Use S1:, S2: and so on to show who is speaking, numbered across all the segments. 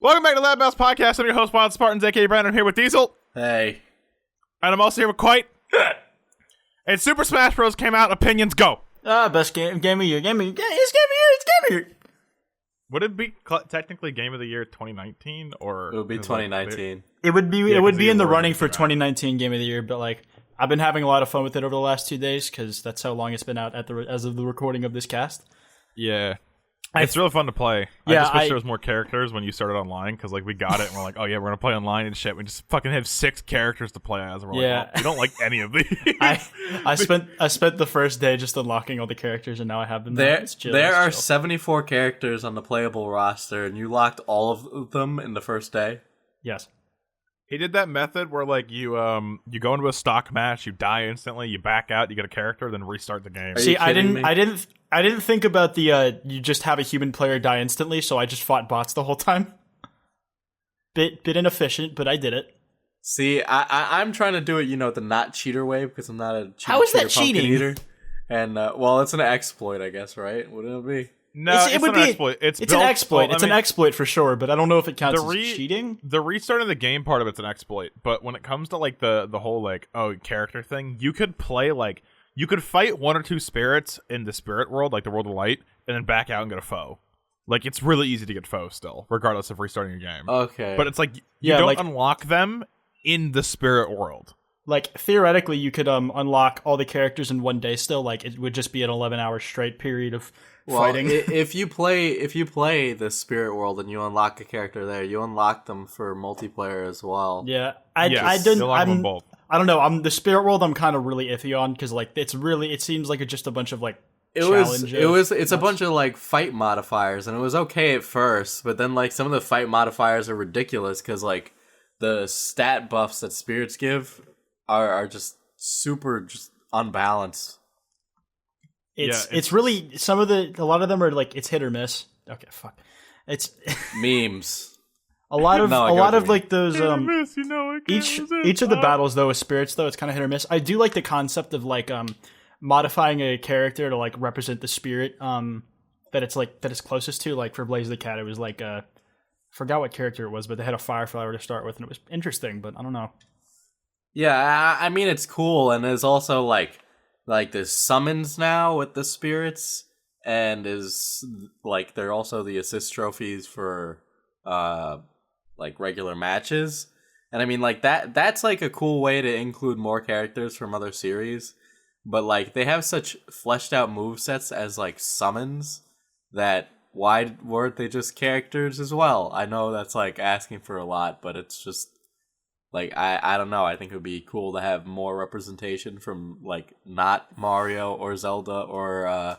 S1: Welcome back to Lab Mouse Podcast. I'm your host, Wild Spartans, aka Brandon, here with Diesel.
S2: Hey.
S1: And I'm also here with Quite. And Super Smash Bros. Came out. Opinions, go.
S2: Best game of the year. It's game of the year.
S1: Would it be technically Game of the Year 2019? Or
S2: it would be 2019.
S3: It would be in the running for 2019 Game of the Year, but like I've been having a lot of fun with it over the last 2 days because that's how long it's been out as of the recording of this cast.
S1: Yeah. It's really fun to play.
S3: Yeah,
S1: I just wish there was more characters when you started online, because like we got it and we're like, oh yeah, we're gonna play online and shit. We just fucking have 6 characters to play as. And we're like, we don't like any of these.
S3: I spent the first day just unlocking all the characters, and now I have them.
S2: There are 74 characters on the playable roster, and you locked all of them in the first day.
S3: Yes.
S1: He did that method where like you go into a stock match, you die instantly, you back out, you get a character, then restart the game.
S3: See, I didn't think about the you just have a human player die instantly, so I just fought bots the whole time. Bit inefficient, but I did it.
S2: See, I'm trying to do it, the not cheater way, because I'm not a
S3: How is that cheating?
S2: Eater. And well, it's an exploit, I guess, right? Wouldn't it be?
S1: No, it's an exploit. It's
S3: an exploit. It's an exploit for sure, but I don't know if it counts as cheating.
S1: The restart of the game part of it's an exploit, but when it comes to like the whole like character thing, you could play like you could fight 1 or 2 spirits in the spirit world, like the world of light, and then back out and get a foe. Like it's really easy to get foes still, regardless of restarting your game.
S2: Okay,
S1: but it's like you don't unlock them in the spirit world.
S3: Like theoretically, you could unlock all the characters in one day still. Like it would just be an 11-hour straight period of fighting.
S2: if you play the spirit world and you unlock a character there, you unlock them for multiplayer as well.
S3: Yeah, I don't know. The spirit world I'm kind of really iffy on because like it seems like it's just a bunch of like
S2: it's a bunch of like fight modifiers, and it was okay at first, but then like some of the fight modifiers are ridiculous because like the stat buffs that spirits give are just super just unbalanced.
S3: It's really a lot of them are like it's hit or miss. Okay, fuck. It's
S2: memes.
S3: A lot of like those
S1: miss,
S3: each of the battles though with spirits though it's kind of hit or miss. I do like the concept of like modifying a character to like represent the spirit that it's closest to. Like for Blaze the Cat, it was like forgot what character it was, but they had a fireflower to start with, and it was interesting. But I don't know.
S2: Yeah, I mean it's cool, and there's also like there's summons now with the spirits, and is like they're also the assist trophies for like regular matches. And I mean like that's like a cool way to include more characters from other series, but like they have such fleshed out movesets as like summons that why weren't they just characters as well? I know that's like asking for a lot, but it's just like I don't know. I think it would be cool to have more representation from like not Mario or Zelda or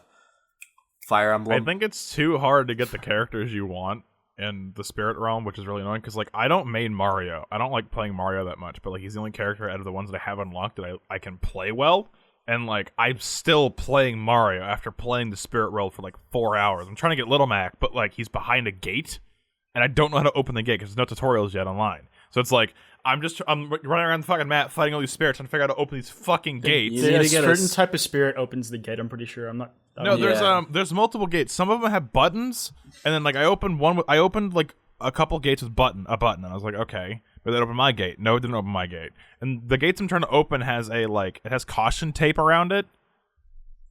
S2: Fire Emblem.
S1: I think it's too hard to get the characters you want in the spirit realm, which is really annoying because like I don't main Mario. I don't like playing Mario that much, but like he's the only character out of the ones that I have unlocked that I can play well. And like I'm still playing Mario after playing the spirit world for like 4 hours. I'm trying to get Little Mac, but like he's behind a gate, and I don't know how to open the gate because there's no tutorials yet online. So it's like I'm running around the fucking map fighting all these spirits trying to figure out how to open these fucking gates.
S3: A certain type of spirit opens the gate. I'm pretty sure.
S1: There's multiple gates. Some of them have buttons, and then like I opened like a couple gates with a button, and I was like, okay, but then open my gate. No, it didn't open my gate. And the gates I'm trying to open has it has caution tape around it,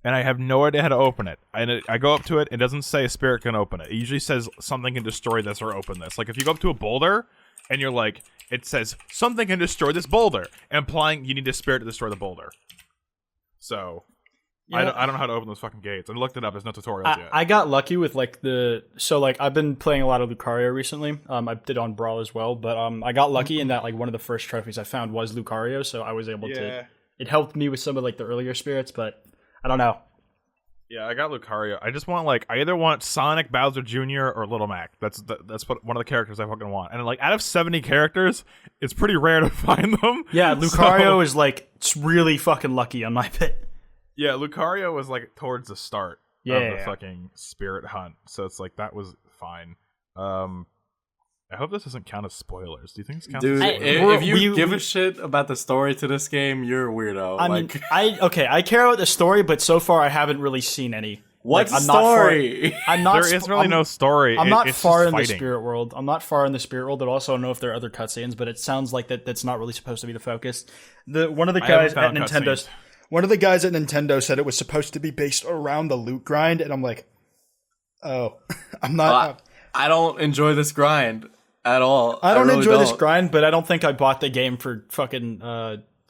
S1: and I have no idea how to open it. And I go up to it, it doesn't say a spirit can open it. It usually says something can destroy this or open this. Like if you go up to a boulder, and you're like, it says something can destroy this boulder, implying you need a spirit to destroy the boulder. So yeah. I don't know how to open those fucking gates. I looked it up. There's no tutorials yet.
S3: I got lucky with like I've been playing a lot of Lucario recently. I did on Brawl as well, but I got lucky in that like one of the first trophies I found was Lucario, so I was able to. It helped me with some of like the earlier spirits, but I don't know.
S1: Yeah, I got Lucario. I just want I either want Sonic, Bowser Jr., or Little Mac. That's what one of the characters I fucking want. And like out of 70 characters, it's pretty rare to find them.
S3: Yeah, Lucario is like really fucking lucky on my pit.
S1: Yeah, Lucario was like towards the start of the fucking spirit hunt, so it's like that was fine. I hope this doesn't count as spoilers. Do you think this counts as spoilers?
S2: If you give a shit about the story to this game, you're a weirdo.
S3: I mean, I care about the story, but so far I haven't really seen any.
S2: What
S3: I'm
S2: story?
S3: I'm not.
S1: There is really no story.
S3: I'm not
S1: it's
S3: far
S1: just
S3: in the
S1: fighting.
S3: spirit world. I'm not far in the spirit world, but also I don't know if there are other cutscenes. But it sounds like that's not really supposed to be the focus. One of the guys at
S1: haven't found
S3: Nintendo,
S1: cutscenes.
S3: one of the guys at Nintendo said it was supposed to be based around the loot grind, and I'm like, oh, I'm not.
S2: I don't enjoy this grind at all.
S3: I don't
S2: really
S3: enjoy this grind, but I don't think I bought the game for fucking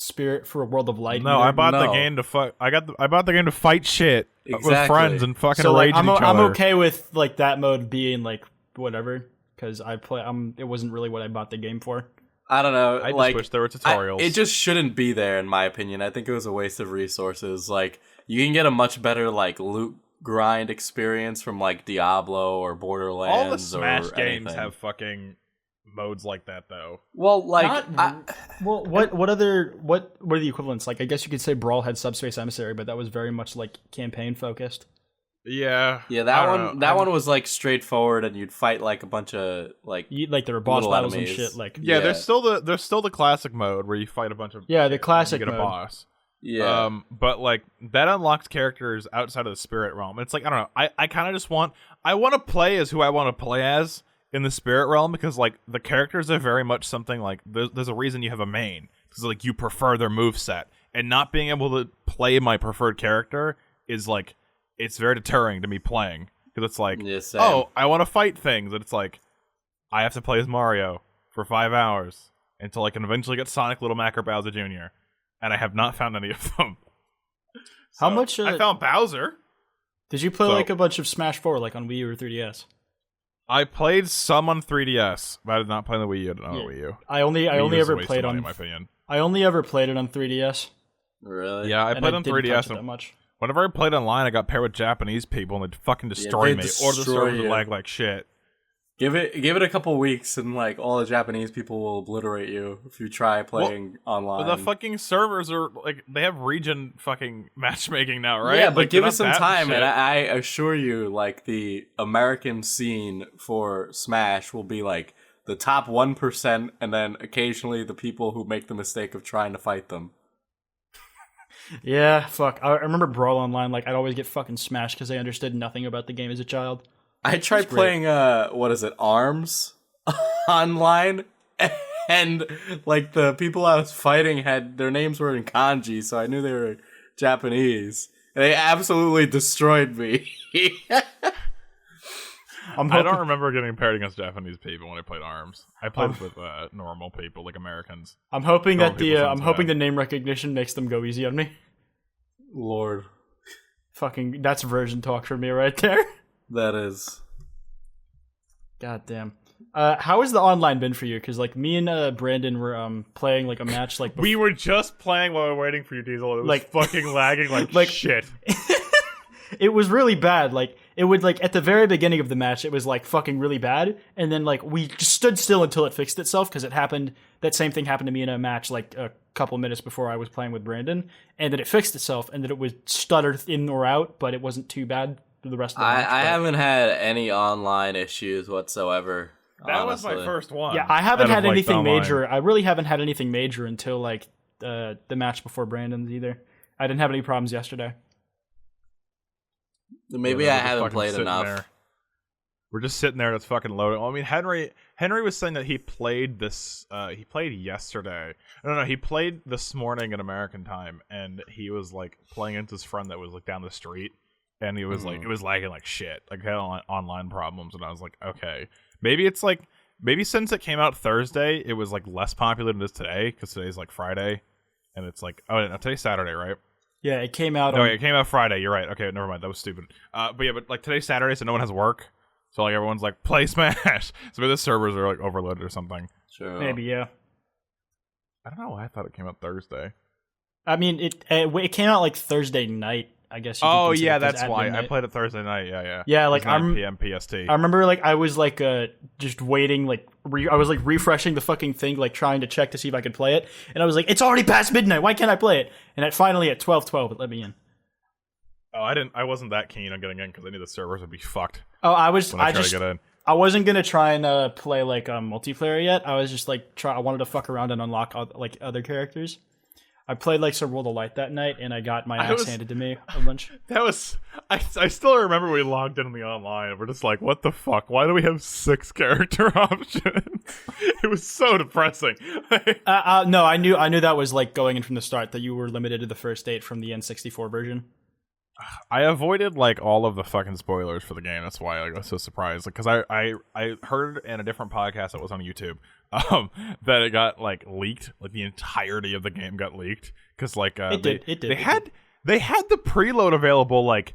S3: Spirit for a World of Light.
S1: No,
S3: either.
S1: I bought the
S2: No.
S1: game to fuck. I bought the game to fight shit with
S2: Exactly.
S1: friends and fucking
S3: So like,
S1: rage at each
S3: I'm
S1: other.
S3: okay with like that mode being like whatever because it wasn't really what I bought the game for.
S2: I don't know.
S1: I just
S2: like,
S1: wish there were tutorials.
S2: it just shouldn't be there, in my opinion. I think it was a waste of resources. Like, you can get a much better like loot grind experience from like Diablo or Borderlands.
S1: All the Smash
S2: or
S1: games
S2: anything.
S1: have fucking modes like that, though.
S2: Well, like,
S3: Well, what were the equivalents? Like, I guess you could say Brawl had Subspace Emissary, but that was very much like campaign focused.
S1: Yeah,
S2: yeah,
S1: I
S2: that
S1: don't
S2: one.
S1: know.
S2: That one was like straightforward, and you'd fight like a bunch of like.
S3: Like there were boss
S2: Little
S3: battles
S2: enemies.
S3: and shit. Like
S1: Yeah,
S2: Yeah.
S1: there's still the classic mode where you fight a bunch of
S3: Yeah, the
S1: shit and
S3: classic
S1: you get a
S3: mode.
S1: boss.
S2: Yeah.
S1: But like that unlocks characters outside of the spirit realm. It's like I don't know. I kind of just want to play as who I want to play as in the spirit realm because like the characters are very much something like there's a reason you have a main because like you prefer their moveset and not being able to play my preferred character is like it's very deterring to me playing because it's like
S2: Yeah, same.
S1: oh I want to fight things and it's like I have to play as Mario for 5 hours until I can eventually get Sonic, Little Mac, or Bowser Jr. And I have not found any of them.
S3: How
S1: So,
S3: much?
S1: I found Bowser.
S3: Did you play
S1: So-
S3: like a bunch of Smash 4 like on Wii U or 3DS?
S1: I played some on 3DS, but I did not play on the Wii U. I didn't own a Wii U.
S3: I only
S1: Wii U is a
S3: ever
S1: waste of
S3: played
S1: money,
S3: on.
S1: in my opinion.
S3: I only ever played it on 3DS.
S2: Really?
S1: Yeah, I
S3: and
S1: played on
S3: didn't touch
S1: 3DS.
S3: it that
S1: And
S3: much.
S1: whenever I played online, I got paired with Japanese people, and they'd fucking destroy
S2: they
S1: me, or the
S2: destroy
S1: servers would
S2: you.
S1: lag like shit.
S2: Give it a couple weeks, and like all the Japanese people will obliterate you if you try playing online.
S1: But the fucking servers are like they have region fucking matchmaking now, right?
S2: Yeah, but
S1: Like,
S2: give
S1: they're
S2: it some
S1: not that
S2: time,
S1: shit.
S2: and I assure you, like the American scene for Smash will be like the top 1%, and then occasionally the people who make the mistake of trying to fight them.
S3: Yeah, fuck. I remember Brawl Online. Like I'd always get fucking smashed because I understood nothing about the game as a child.
S2: I tried playing what is it, ARMS online, and like the people I was fighting had their names were in kanji, so I knew they were Japanese. And they absolutely destroyed me.
S1: I don't remember getting paired against Japanese people when I played ARMS. I played with normal people, like Americans.
S3: I'm hoping
S1: Normal
S3: that
S1: people
S3: I'm
S1: sounds
S3: hoping
S1: bad.
S3: the name recognition makes them go easy on me.
S2: Lord,
S3: Fucking, that's version talk for me right there.
S2: that is.
S3: God damn. How has the online been for you? Because like me and Brandon were playing like a match like
S1: We were just playing while we were waiting for you, Diesel. It was
S3: Like-
S1: fucking lagging like,
S3: like-
S1: shit.
S3: it was really bad. Like it would like at the very beginning of the match, it was like fucking really bad, and then like we just stood still until it fixed itself because it happened. That same thing happened to me in a match like a couple minutes before I was playing with Brandon, and then it fixed itself, and then it would stutter in or out, but it wasn't too bad for the rest of the match.
S2: I
S3: but-
S2: haven't had any online issues whatsoever.
S1: That was my
S2: honestly.
S1: first one.
S3: Yeah, I haven't
S1: out of,
S3: had
S1: like,
S3: anything
S1: online.
S3: major. I really haven't had anything major until like the match before Brandon's either. I didn't have any problems yesterday.
S2: Maybe
S1: Yeah,
S2: I
S1: we're just
S2: haven't
S1: fucking
S2: played
S1: sitting
S2: enough.
S1: there. We're just sitting there. That's fucking loading. Well, I mean, Henry was saying that he played this. He played yesterday. No, he played this morning in American time, and he was like playing against his friend that was like down the street, and he was like, it was lagging like shit. Like had online problems, and I was like, okay, maybe since it came out Thursday, it was like less popular than it is today because today's like Friday, and it's like no, today's Saturday, right?
S3: Yeah, it came out.
S1: No,
S3: on,
S1: it came out Friday. You're right. Okay, never mind. That was stupid. But like today's Saturday, so no one has work. So like everyone's like play Smash. So maybe the servers are like overloaded or something.
S2: Sure.
S3: maybe yeah.
S1: I don't know why I thought it came out Thursday.
S3: I mean, it came out like Thursday night. I guess. You could
S1: Oh
S3: consider
S1: yeah,
S3: it 'cause
S1: that's
S3: at
S1: why
S3: midnight.
S1: I played it Thursday night. Yeah.
S3: Yeah, like
S1: It was 9
S3: I'm.
S1: p.m. PST.
S3: I remember like I was like just waiting like I was like refreshing the fucking thing like trying to check to see if I could play it, and I was like, it's already past midnight. Why can't I play it? And it finally at 12:12 it let me in.
S1: Oh, I wasn't that keen on getting in because I knew the servers would be fucked
S3: Oh, I was.
S1: when I
S3: I
S1: tried
S3: just.
S1: to get in.
S3: I wasn't gonna try and play like multiplayer yet. I was just like I wanted to fuck around and unlock like other characters. I played like some World of Light that night, and I got my ass handed to me a bunch.
S1: That was I still remember we logged in the online and we're just like, what the fuck? Why do we have 6 character options? It was so depressing.
S3: No, I knew that was like going in from the start that you were limited to the first 8 from the N64 version.
S1: I avoided like all of the fucking spoilers for the game. That's why I was so surprised. Because I heard in a different podcast that was on YouTube that it got like leaked. Like the entirety of the game got leaked. Because like they had the preload available like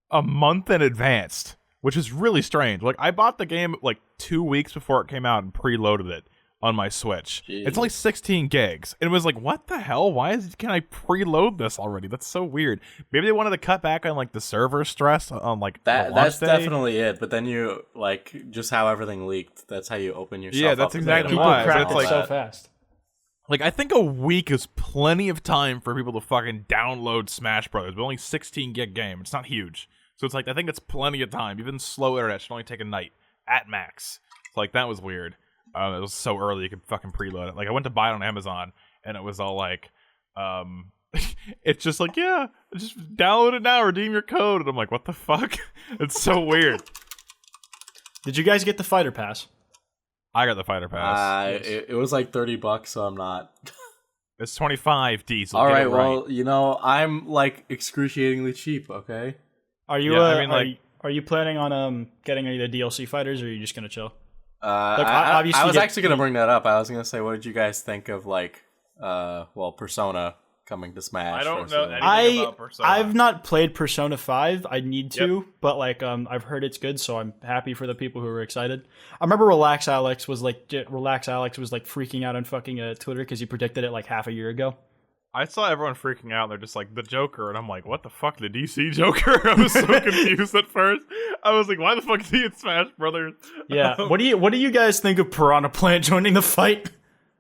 S1: a month in advance, which is really strange. Like I bought the game like 2 weeks before it came out and preloaded it on my Switch. Jeez. It's only 16 gigs. And it was like, what the hell? Can I preload this already? That's so weird. Maybe they wanted to cut back on like the server stress on like
S2: that. That's
S1: day.
S2: Definitely it. But then you like just how everything leaked. That's how you open yourself.
S1: Yeah, that's
S2: up
S1: exactly
S3: people
S1: why.
S3: cracked
S1: It's
S3: it
S1: like
S3: so fast.
S1: Like I think a week is plenty of time for people to fucking download Smash Brothers, but only 16 gig game. It's not huge, so it's like I think it's plenty of time. Even slow internet should only take a night at max. So like that was weird. It was so early you could fucking preload it. Like I went to buy it on Amazon and it was all like, it's just like, yeah, just download it now, redeem your code. And I'm like, what the fuck? It's so weird.
S3: Did you guys get the fighter pass?
S1: I got the fighter pass.
S2: It was like $30, so I'm not.
S1: It's 25 diesel.
S2: All right, well, you know, I'm like excruciatingly cheap. Okay.
S3: Are you?
S1: Yeah,
S3: are you planning on getting any of the DLC fighters, or are you just gonna chill?
S2: I was actually going to bring that up. I was going to say, what did you guys think of, like, Persona coming to Smash?
S1: I don't know anything about Persona.
S3: I've not played Persona 5. I need to, but, like, I've heard it's good, so I'm happy for the people who are excited. I remember Relax Alex was, like, freaking out on fucking Twitter because he predicted it, like, half a year ago.
S1: I saw everyone freaking out. They're just like, the Joker. And I'm like, what the fuck? The DC Joker? I was so confused at first. I was like, why the fuck is he in Smash Brothers?
S3: Yeah. What do you guys think of Piranha Plant joining the fight?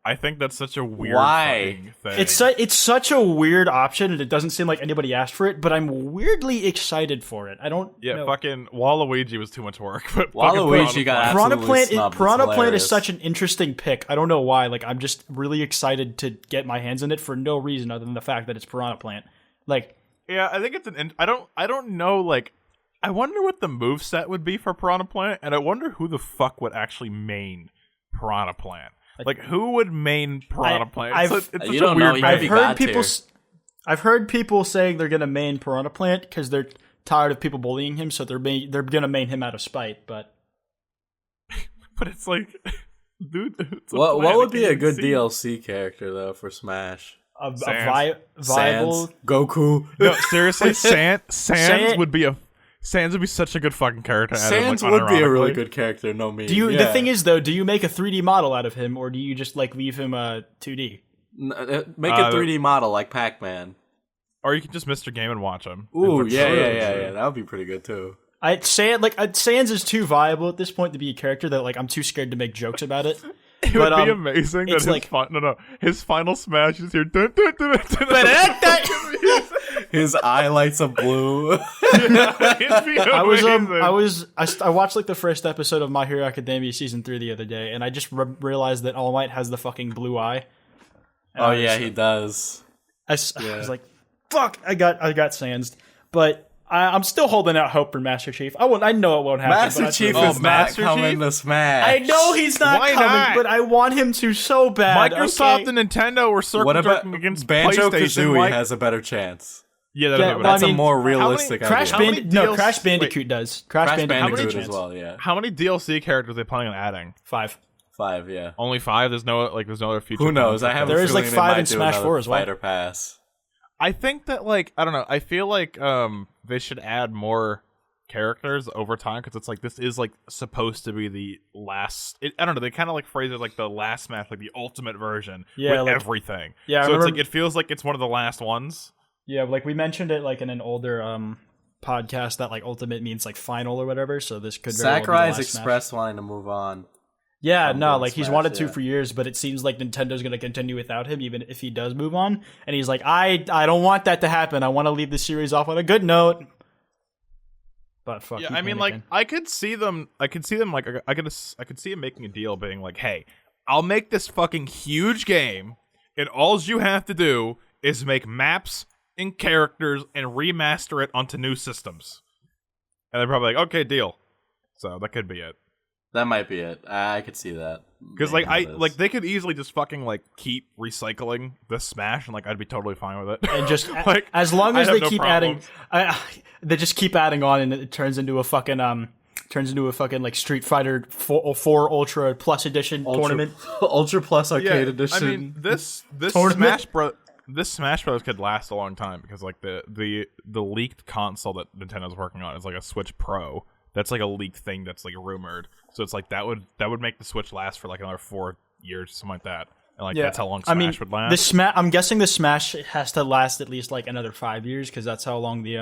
S1: I think that's such a weird fucking thing.
S3: It's such a weird option, and it doesn't seem like anybody asked for it, but I'm weirdly excited for it. I don't know.
S1: Fucking Waluigi was too much work. But
S2: Waluigi got
S3: Piranha Plant is such an interesting pick. I don't know why. Like, I'm just really excited to get my hands on it for no reason other than the fact that it's Piranha Plant. Like,
S1: yeah, I think it's I don't know, like, I wonder what the moveset would be for Piranha Plant, and I wonder who the fuck would actually main Piranha Plant. Like, who would main Piranha Plant? It's such a weird
S3: I've heard people saying they're gonna main Piranha Plant because they're tired of people bullying him, so they're gonna main him out of spite. But
S1: it's like, dude,
S2: what would be a good DLC character though for Smash?
S3: A viable
S2: Goku.
S1: No, seriously, Sans would be Sans would be such a good fucking character.
S2: Sans would be a really good character. No me.
S3: The thing is though, do you make a 3D model out of him, or do you just like leave him 2D?
S2: Make a 3D model like Pac-Man,
S1: or you can just Mr. Game and watch him.
S2: Ooh, yeah. That would be pretty good too.
S3: Sans is too viable at this point to be a character that like I'm too scared to make jokes about it.
S1: It would be amazing that his final smash is here. Dun, dun, dun, dun, dun, dun.
S2: His eye lights up blue.
S3: I watched like the first episode of My Hero Academia season 3 the other day, and I just realized that All Might has the fucking blue eye.
S2: Oh yeah, he does.
S3: I was like, fuck! I got Sans, but I'm still holding out hope for Master Chief. I know it won't happen.
S2: Master Chief is not coming to Smash.
S3: I know he's not coming, but I want him to so bad.
S1: Microsoft and Nintendo were circling against
S2: Banjo-Kazooie has a better chance.
S1: Yeah,
S2: that's a more realistic idea.
S3: Crash Bandicoot does.
S2: Crash Bandicoot as well, yeah.
S1: How many DLC characters are they planning on adding?
S3: 5.
S2: 5, yeah.
S1: Only 5? There's no other future.
S2: Who knows? I have
S3: there is like 5 in Smash 4 as well.
S2: Fighter Pass.
S1: I think that I don't know. I feel like they should add more characters over time because it's like this is like supposed to be the last. I don't know. They kind of like phrase it like the last Smash, like the ultimate version with everything.
S3: Yeah,
S1: so it's like it feels like it's one of the last ones.
S3: Yeah, like we mentioned it like in an older podcast that like ultimate means like final or whatever. So this could
S2: Sakurai's expressed wanting to move on.
S3: Yeah, no, like he's wanted to for years, but it seems like Nintendo's going to continue without him, even if he does move on. And he's like, I don't want that to happen. I want to leave the series off on a good note. But fuck.
S1: Yeah, I mean, like I could see them like I could see him making a deal, being like, hey, I'll make this fucking huge game, and all you have to do is make maps and characters and remaster it onto new systems. And they're probably like, okay, deal. So that could be it.
S2: That might be it. I could see that.
S1: Because like they could easily just fucking like keep recycling the Smash, and like I'd be totally fine with it.
S3: And just
S1: like
S3: as long as
S1: I'd
S3: they
S1: have no
S3: keep
S1: problems.
S3: adding, they just keep adding on, and it turns into a fucking like Street Fighter 4 Ultra Plus Edition tournament.
S2: Ultra Plus Arcade
S1: Yeah,
S2: Edition.
S1: I mean this
S3: Tournament?
S1: Smash Bros could last a long time because like the leaked console that Nintendo's working on is like a Switch Pro. That's like a leaked thing that's like rumored. So it's like that would make the Switch last for like another 4 years, something like that. And like that's how long Smash would last.
S3: I'm guessing the Smash has to last at least like another 5 years because that's how long the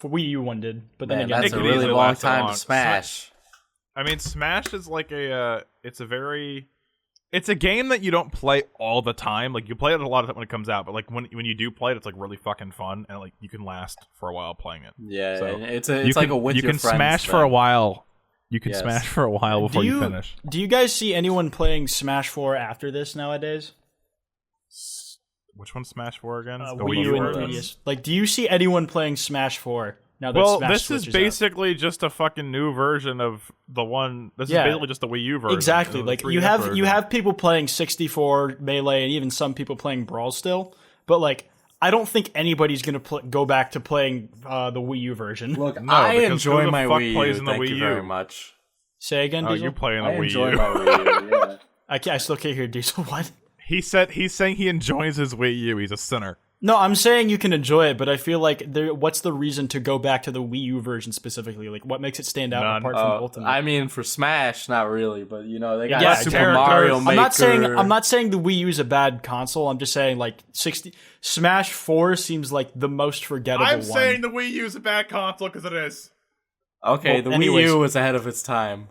S3: Wii U one did. But then again,
S2: that's
S1: it
S2: a
S1: could
S2: really
S1: easily
S2: long
S1: last
S2: time
S1: long.
S2: to Smash.
S1: I mean, Smash is like it's a game that you don't play all the time. Like you play it a lot of time when it comes out, but like when you do play it, it's like really fucking fun, and like you can last for a while playing it.
S2: Yeah,
S1: So
S2: and it's like a with
S1: you
S2: your
S1: can
S2: friends
S1: smash
S2: thing.
S1: for a while. You can
S2: Yes.
S1: smash for a while before you finish.
S3: Do you guys see anyone playing Smash 4 after this nowadays?
S1: Which one's Smash 4 again? The
S3: Wii U and
S1: version?
S3: 3DS. Like, do you see anyone playing Smash 4 now that
S1: Well,
S3: Smash
S1: this
S3: Switch
S1: is
S3: out?
S1: basically just a fucking new version of the one. This
S3: Yeah.
S1: is basically just the Wii U version.
S3: Exactly.
S1: of the
S3: Like
S1: 3DS
S3: you
S1: version.
S3: have people playing 64 Melee and even some people playing Brawl still, but like I don't think anybody's gonna go back to playing the Wii U version.
S2: Look,
S1: No,
S2: I
S1: because
S2: enjoy
S1: who the
S2: my
S1: fuck
S2: Wii
S1: plays
S2: U.
S1: in the
S2: Thank
S1: Wii
S2: you
S1: U?
S2: very much.
S3: Say again,
S1: Oh,
S3: Diesel.
S1: you playing the
S2: I
S1: Wii
S2: enjoy
S1: U?
S2: my Wii U. Yeah.
S3: I still can't hear Diesel. What?
S1: He's saying he enjoys his Wii U. He's a sinner.
S3: No, I'm saying you can enjoy it, but I feel like what's the reason to go back to the Wii U version specifically? Like, what makes it stand out
S1: None.
S3: apart from Ultimate?
S2: I mean, for Smash, not really, but you know they got
S3: Yeah,
S2: Super
S1: characters.
S2: Mario Maker.
S3: I'm not saying the Wii U is a bad console. I'm just saying like Smash 4 seems like the most forgettable one.
S1: the Wii U is a bad console because it is.
S2: Okay,
S3: Well,
S2: the
S3: anyways.
S2: Wii U was ahead of its time.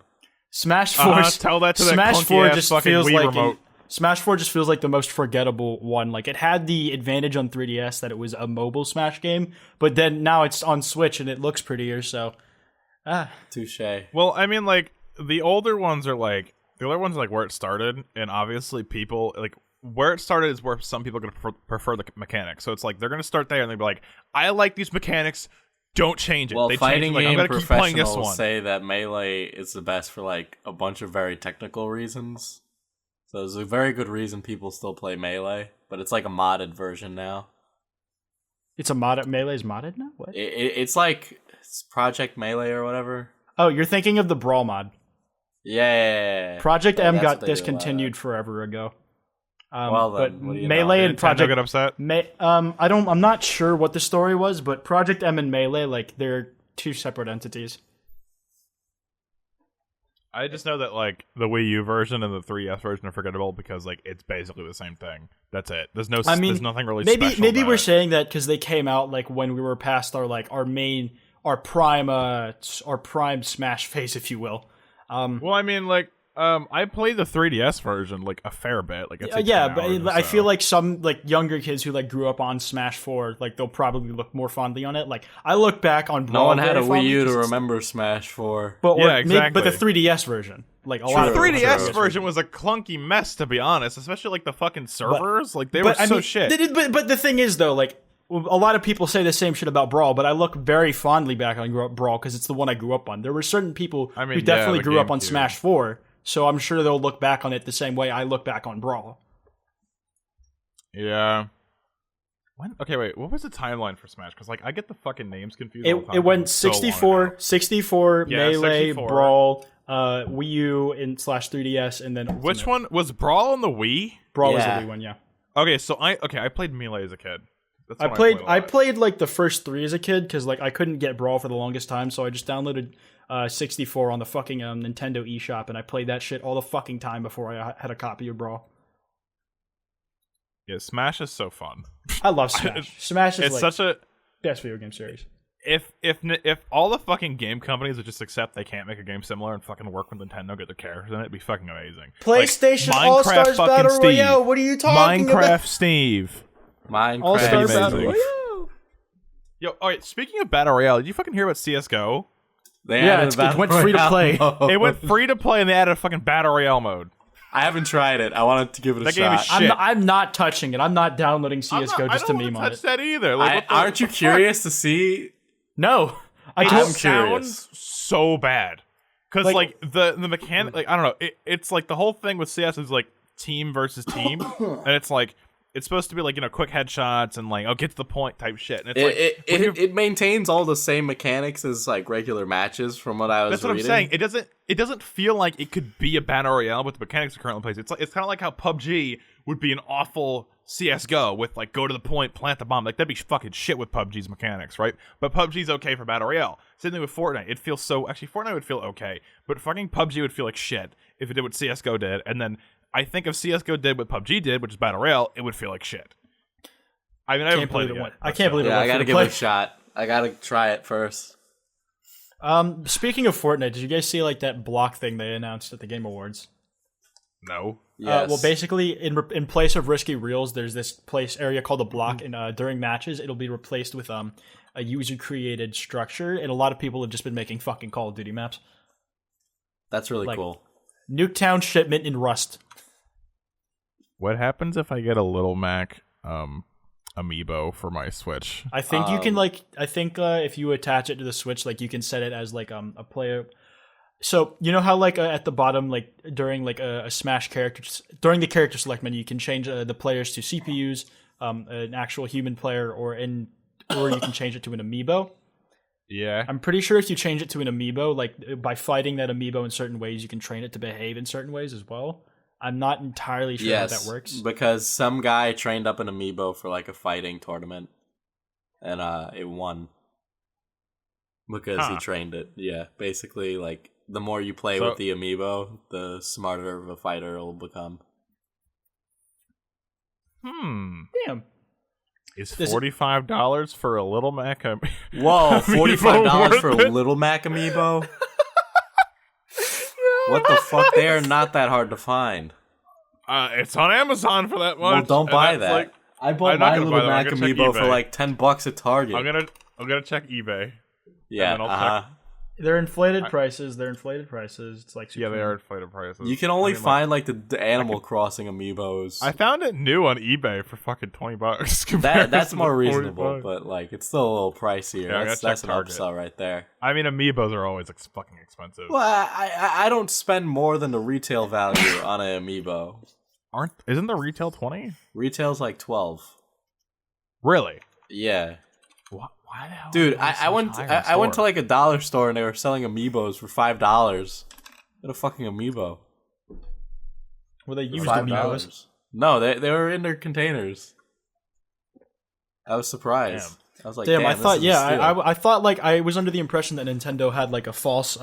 S3: Smash 4
S1: Tell that to that
S3: Smash
S1: clunky
S3: 4
S1: ass
S3: just
S1: fucking
S3: feels
S1: Wii
S3: like
S1: remote.
S3: Smash 4 just feels like the most forgettable one. Like it had the advantage on 3DS that it was a mobile Smash game, but then now it's on Switch and it looks prettier, so
S2: Touche.
S1: Well, I mean, like the older ones are like where it started, and obviously people like where it started is where some people are gonna prefer the mechanics. So it's like they're gonna start there and they'll be like, I like these mechanics. Don't change it.
S2: Well,
S1: They
S2: fighting
S1: change it, like, I'm
S2: game
S1: gonna keep playing this
S2: professionals
S1: one.
S2: say that Melee is the best for like a bunch of very technical reasons. So there's a very good reason people still play Melee, but it's like a modded version now.
S3: it's a mod. Melee's modded now. What?
S2: It's like it's Project Melee or whatever.
S3: Oh, you're thinking of the Brawl mod.
S2: Yeah.
S3: Project
S2: Yeah,
S3: M
S2: that's
S3: got
S2: what they do a lot
S3: discontinued forever ago.
S2: Well,
S3: but
S2: then, what do you
S3: Melee
S2: know?
S3: and
S1: Nintendo
S3: Project
S1: get upset.
S3: I'm not sure what the story was, but Project M and Melee, like they're two separate entities.
S1: I just know that like the Wii U version and the 3DS version are forgettable because like it's basically the same thing. That's it. There's there's nothing really special.
S3: Maybe
S1: about
S3: we're
S1: it.
S3: saying that because they came out like when we were past our prime Smash phase, if you will.
S1: Well, I mean, like, I played the 3DS version like a fair bit. Like, it's
S3: but I feel like some like younger kids who like grew up on Smash 4, like they'll probably look more fondly on it. Like I look back on
S2: No
S3: Brawl
S2: one had a
S3: very
S2: Wii
S3: fondly
S2: U to
S3: 'cause it's-
S2: remember Smash 4.
S3: But
S1: Yeah,
S3: but the
S1: exactly.
S3: 3DS version, like a
S2: True.
S3: lot
S1: the
S3: of
S1: 3DS
S3: the
S1: version was a clunky mess, to be honest. Especially like the fucking servers. Like they were
S3: But I
S1: so
S3: mean,
S1: shit.
S3: But the thing is, though, like a lot of people say the same shit about Brawl, but I look very fondly back on Brawl because it's the one I grew up on. There were certain people
S1: I mean,
S3: who definitely
S1: the
S3: grew up on
S1: GameCube.
S3: Smash 4, so I'm sure they'll look back on it the same way I look back on Brawl.
S1: Yeah. Okay, wait. What was the timeline for Smash? Because like I get the fucking names confused. all the time.
S3: It went
S1: It's so long
S3: 64,
S1: ago.
S3: 64,
S1: Yeah,
S3: Melee,
S1: 64.
S3: Brawl, Wii U and / 3DS, and then
S1: Which
S3: Ultimate.
S1: one was Brawl on the Wii?
S3: Brawl
S2: Yeah.
S3: was the Wii one, yeah.
S1: Okay, so I played Melee as a kid. That's
S3: I
S1: when
S3: played
S1: a lot.
S3: like the first 3 as a kid because like I couldn't get Brawl for the longest time, so I just downloaded 64 on the fucking Nintendo eShop and I played that shit all the fucking time before I had a copy of Brawl.
S1: Yeah, Smash is so fun.
S3: I love Smash. Smash is
S1: It's
S3: like
S1: such a
S3: best video game series.
S1: if all the fucking game companies would just accept they can't make a game similar and fucking work with Nintendo, get their characters in it, it'd be fucking amazing.
S3: PlayStation
S1: Like,
S3: All
S1: Minecraft
S3: Stars
S1: fucking
S3: Battle
S1: Steve.
S3: Royale. What are you talking
S1: Minecraft
S3: about?
S1: Steve.
S2: Minecraft.
S3: All Star
S1: Amazing.
S3: Battle Royale.
S1: Yo, alright, speaking of Battle Royale, did you fucking hear about CSGO?
S2: They
S3: Yeah,
S2: added
S3: it
S2: Battle
S3: went free to
S2: Royale
S3: play.
S2: mode.
S1: It went free to play and they added a fucking Battle Royale mode.
S2: I haven't tried it. I wanted to give it a
S1: That game is
S2: shot.
S1: shit.
S3: I'm not touching it. I'm not downloading CS:GO just to meme
S1: I
S3: on
S1: don't
S3: it.
S1: touch that either. Like, what the
S2: Aren't you
S1: fuck?
S2: curious to see?
S3: No, I
S1: It
S3: just
S1: sounds so bad. Because like the mechanic, like I don't know, it's like the whole thing with CS is like team versus team, and it's like it's supposed to be like quick headshots and like get to the point type shit. And it's
S2: It maintains all the same mechanics as like regular matches from what I was
S1: that's what
S2: reading.
S1: I'm saying. It doesn't feel like it could be a battle royale with the mechanics currently in place. It's kind of like how PUBG would be an awful CS:GO with like go to the point, plant the bomb. Like that'd be fucking shit with PUBG's mechanics, right? But PUBG's okay for battle royale. Same thing with Fortnite. It feels so actually Fortnite would feel okay, but fucking PUBG would feel like shit if it did what CS:GO did. And then I think if CS:GO did what PUBG did, which is battle royale, it would feel like shit. I mean, I haven't played it yet.
S3: I can't believe it.
S2: Yeah, I
S3: gotta
S2: gotta give it a shot. I gotta try it first.
S3: Speaking of Fortnite, did you guys see like that block thing they announced at the Game Awards?
S1: No.
S2: Yes.
S3: Well, basically, in place of risky reels, there's this area called a block, and during matches, it'll be replaced with a user-created structure, and a lot of people have just been making fucking Call of Duty maps.
S2: That's really
S3: like,
S2: cool.
S3: Nuketown shipment in Rust.
S1: What happens if I get a Little Mac Amiibo for my Switch?
S3: I think you can if you attach it to the Switch, like you can set it as like a player. So you know how like at the bottom, like during like a Smash character, during the character select menu, you can change the players to CPUs, an actual human player, or you can change it to an Amiibo.
S1: Yeah.
S3: I'm pretty sure if you change it to an Amiibo, like by fighting that Amiibo in certain ways, you can train it to behave in certain ways as well. I'm not entirely sure how that works.
S2: Because some guy trained up an Amiibo for like a fighting tournament, and it won because he trained it. Yeah, basically, like the more you play with the Amiibo, the smarter of a fighter it'll become.
S3: Damn.
S1: Is $45 for a Little Mac?
S2: Whoa, $45 for a Little Mac Amiibo? What the fuck? They are not that hard to find.
S1: It's on Amazon for that much.
S2: Well, don't buy that.
S1: Like,
S2: I bought my Little Mac Amiibo for like $10 at Target.
S1: I'm gonna check eBay.
S2: Yeah,
S3: They're inflated prices. It's like
S1: yeah, they are inflated prices.
S2: You can only find like the Animal Crossing Amiibos.
S1: I found it new on eBay for fucking $20.
S2: That's more reasonable, but like it's still a little pricier.
S1: Yeah,
S2: that's an
S1: Target.
S2: upsell right there.
S1: I mean, Amiibos are always fucking expensive.
S2: Well, I don't spend more than the retail value on an Amiibo.
S1: Isn't the retail 20?
S2: Retail's like 12.
S1: Really?
S2: Yeah.
S1: Why the hell?
S2: Dude, I went to like a dollar store and they were selling Amiibos for $5. Get a fucking Amiibo.
S3: Were they used Amiibos?
S2: No, they were in their containers. I was surprised.
S1: Damn.
S2: I was like,
S3: Damn, I thought,
S2: I
S3: I thought like I was under the impression that Nintendo had like a false,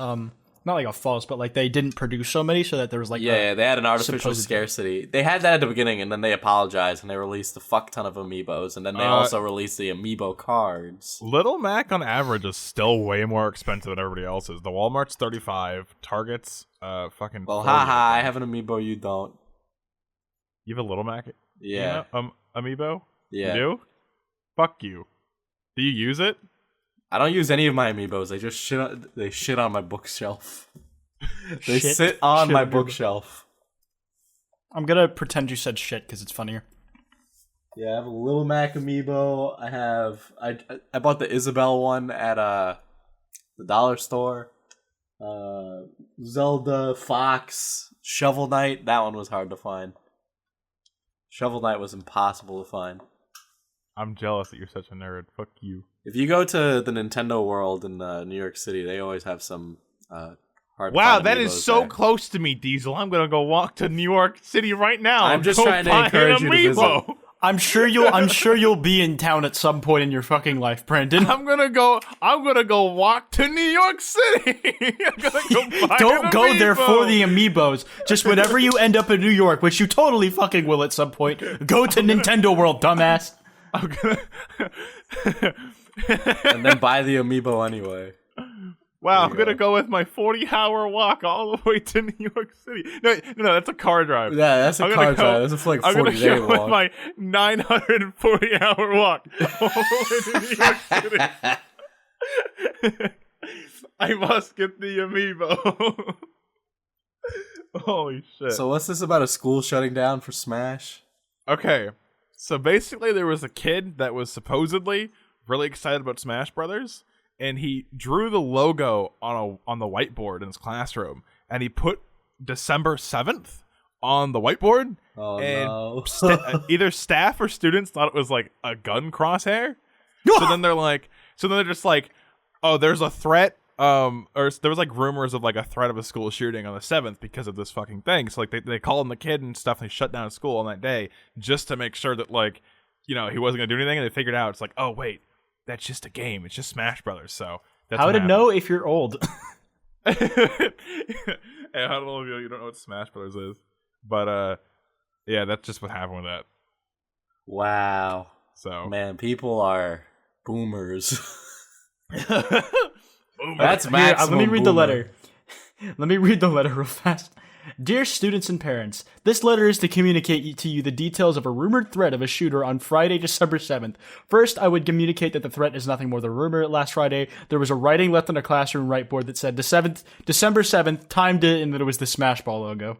S3: not like a false, but like they didn't produce so many, so that there was like
S2: they had an artificial
S3: supposed-
S2: scarcity. They had that at the beginning, and then they apologized and they released a fuck ton of Amiibos, and then they also released the Amiibo cards.
S1: Little Mac on average is still way more expensive than everybody else's. The Walmart's $35, Target's fucking.
S2: Well,
S1: 40,
S2: haha, I have an Amiibo, you don't.
S1: You have a Little Mac?
S2: Yeah.
S1: Amiibo?
S2: Yeah.
S1: You do? Fuck you. Do you use it?
S2: I don't use any of my Amiibos. They just shit on my bookshelf. They sit on my bookshelf.
S3: I'm gonna pretend you said shit because it's funnier.
S2: Yeah, I have a Little Mac Amiibo. I bought the Isabelle one at the dollar store. Zelda, Fox, Shovel Knight. That one was hard to find. Shovel Knight was impossible to find.
S1: I'm jealous that you're such a nerd. Fuck you.
S2: If you go to the Nintendo World in New York City, they always have some hard.
S1: Wow,
S2: fun
S1: that
S2: Amiibos
S1: is so
S2: there.
S1: close to me, Diesel. I'm gonna go walk to New York City right now.
S2: I'm just trying to encourage you to visit.
S3: I'm sure you'll be in town at some point in your fucking life, Brandon.
S1: I'm gonna go walk to New York City. I'm gonna go buy
S3: Don't go there
S1: Amiibo.
S3: for the Amiibos. Just whenever you end up in New York, which you totally fucking will at some point, go to Nintendo World, dumbass.
S1: I'm gonna.
S2: And then buy the Amiibo anyway.
S1: Wow, I'm gonna go with my 40-hour walk all the way to New York City. No, that's a car drive.
S2: Yeah, that's a car drive. That's a like 40-day
S1: walk.
S2: walk.
S1: With my 940-hour walk all the way to New York City. I must get the Amiibo. Holy shit.
S2: So what's this about a school shutting down for Smash?
S1: Okay, so basically there was a kid that was supposedly really excited about Smash Brothers, and he drew the logo on the whiteboard in his classroom, and he put December 7th on the whiteboard,
S2: Oh
S1: and
S2: no.
S1: either staff or students thought it was like a gun crosshair. So then they're just like, oh, there's a threat. Or there was like rumors of like a threat of a school shooting on the 7th because of this fucking thing. So like they called him the kid and stuff, and they shut down school on that day just to make sure that like, he wasn't gonna do anything. And they figured out it's like, oh wait, that's just a game. It's just Smash Brothers. So that's
S3: How to know if you're old?
S1: Hey, I don't know if you don't know what Smash Brothers is, but yeah, that's just what happened with that.
S2: Wow.
S1: So
S2: Man, people are boomers.
S1: Boomer.
S2: That's
S3: Here,
S2: maximum
S3: let me read the
S2: boomer.
S3: letter. Let me read the letter real fast. Dear students and parents, this letter is to communicate to you the details of a rumored threat of a shooter on Friday, December 7th. First, I would communicate that the threat is nothing more than a rumor. Last Friday, there was a writing left on a classroom whiteboard that said December 7th, timed it, and that it was the Smash Ball logo.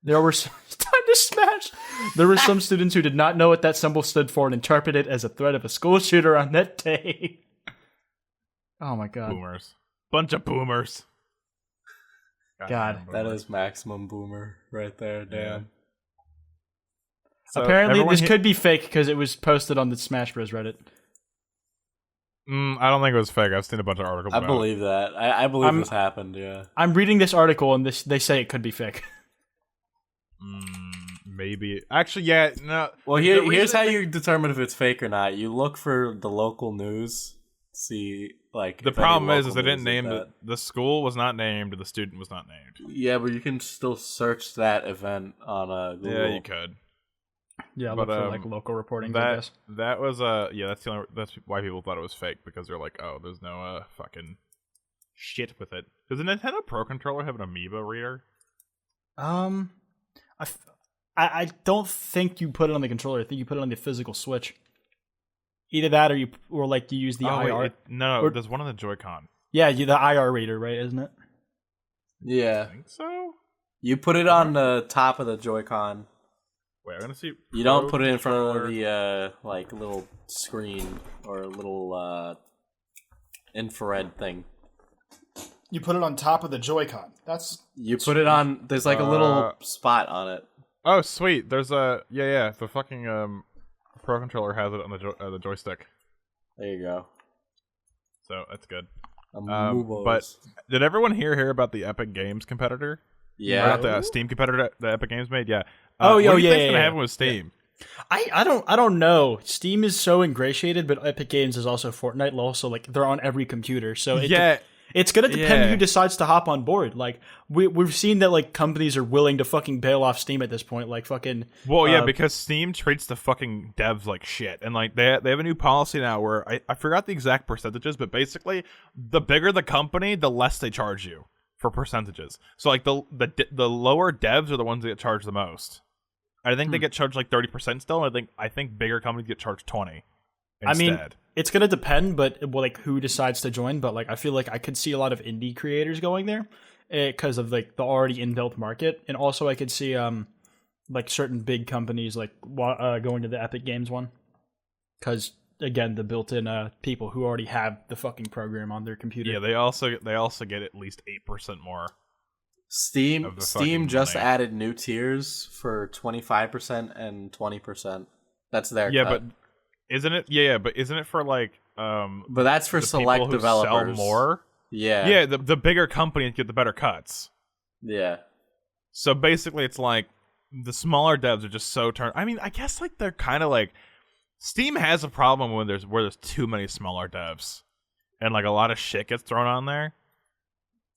S3: There were some, time to smash. There were some students who did not know what that symbol stood for and interpreted it as a threat of a school shooter on that day. Oh my god.
S1: Boomers. Bunch of boomers.
S3: God.
S2: That is maximum boomer right there, damn.
S1: So
S3: Apparently,
S1: everyone
S3: this could be fake because it was posted on the Smash Bros. Reddit.
S1: I don't think it was fake. I've seen a bunch of articles
S2: I
S1: about
S2: believe that. I believe this happened, yeah.
S3: I'm reading this article and they say it could be fake.
S1: Maybe. Actually, yeah, no.
S2: Well,
S1: the
S2: here's
S1: reason
S2: how you determine if it's fake or not. You look for the local news, see, like...
S1: The
S2: if any
S1: problem is
S2: local
S1: they didn't
S2: news
S1: name
S2: did
S1: the school was not named, the student was not named.
S2: Yeah, but you can still search that event on Google.
S1: Yeah, you could.
S3: Yeah,
S1: But,
S3: look for like local reporting, I guess.
S1: That was yeah, that's why people thought it was fake, because they're like, oh, there's no fucking shit with it. Does the Nintendo Pro controller have an Amiibo reader?
S3: I don't think you put it on the controller. I think you put it on the physical Switch. Either that, or like you use the IR.
S1: Wait, no, there's one on the Joy-Con.
S3: Yeah, the IR reader, right? Isn't it?
S2: Yeah.
S1: I think so.
S2: You put it on the top of the Joy-Con.
S1: Wait, I'm gonna see.
S2: You don't put it in front of the like little screen or a little infrared thing.
S3: You put it on top of the Joy-Con.
S2: You put it on. There's like a little spot on it.
S1: Oh, sweet. There's a yeah. The fucking Pro controller has it on the joystick,
S2: There you go.
S1: so that's good.
S2: Amiibos.
S1: But did everyone hear about the Epic Games competitor?
S2: yeah,
S1: Or not the Steam competitor that Epic Games made? Yeah.
S3: Oh,
S1: what do you
S3: yeah,
S1: think's
S3: yeah,
S1: gonna
S3: yeah.
S1: happen with Steam?
S3: I don't know. Steam is so ingratiated, but Epic Games is also Fortnite. Also, like they're on every computer, so it's gonna depend who decides to hop on board. Like we've seen that like companies are willing to fucking bail off Steam at this point. Like fucking.
S1: Well, yeah, because Steam treats the fucking devs like shit, and like they have a new policy now where I forgot the exact percentages, but basically the bigger the company, the less they charge you for percentages. So like the lower devs are the ones that get charged the most. I think they get charged like 30% still. And I think bigger companies get charged 20. Instead.
S3: I mean, it's gonna depend, but like who decides to join. But like, I feel like I could see a lot of indie creators going there because of like the already inbuilt market, and also I could see like certain big companies like going to the Epic Games one because again the built-in people who already have the fucking program on their computer.
S1: Yeah, they also get at least 8% more.
S2: Steam just
S1: money.
S2: added new tiers for 25% and 20%. That's their
S1: Yeah,
S2: cut.
S1: but isn't it? Yeah, but isn't it for like
S2: But that's for
S1: the
S2: select
S1: people who
S2: developers.
S1: sell more?
S2: Yeah.
S1: Yeah, the bigger companies get the better cuts.
S2: Yeah.
S1: So basically, it's like the smaller devs are just so turned. I mean, I guess like they're kind of like Steam has a problem when there's too many smaller devs, and like a lot of shit gets thrown on there.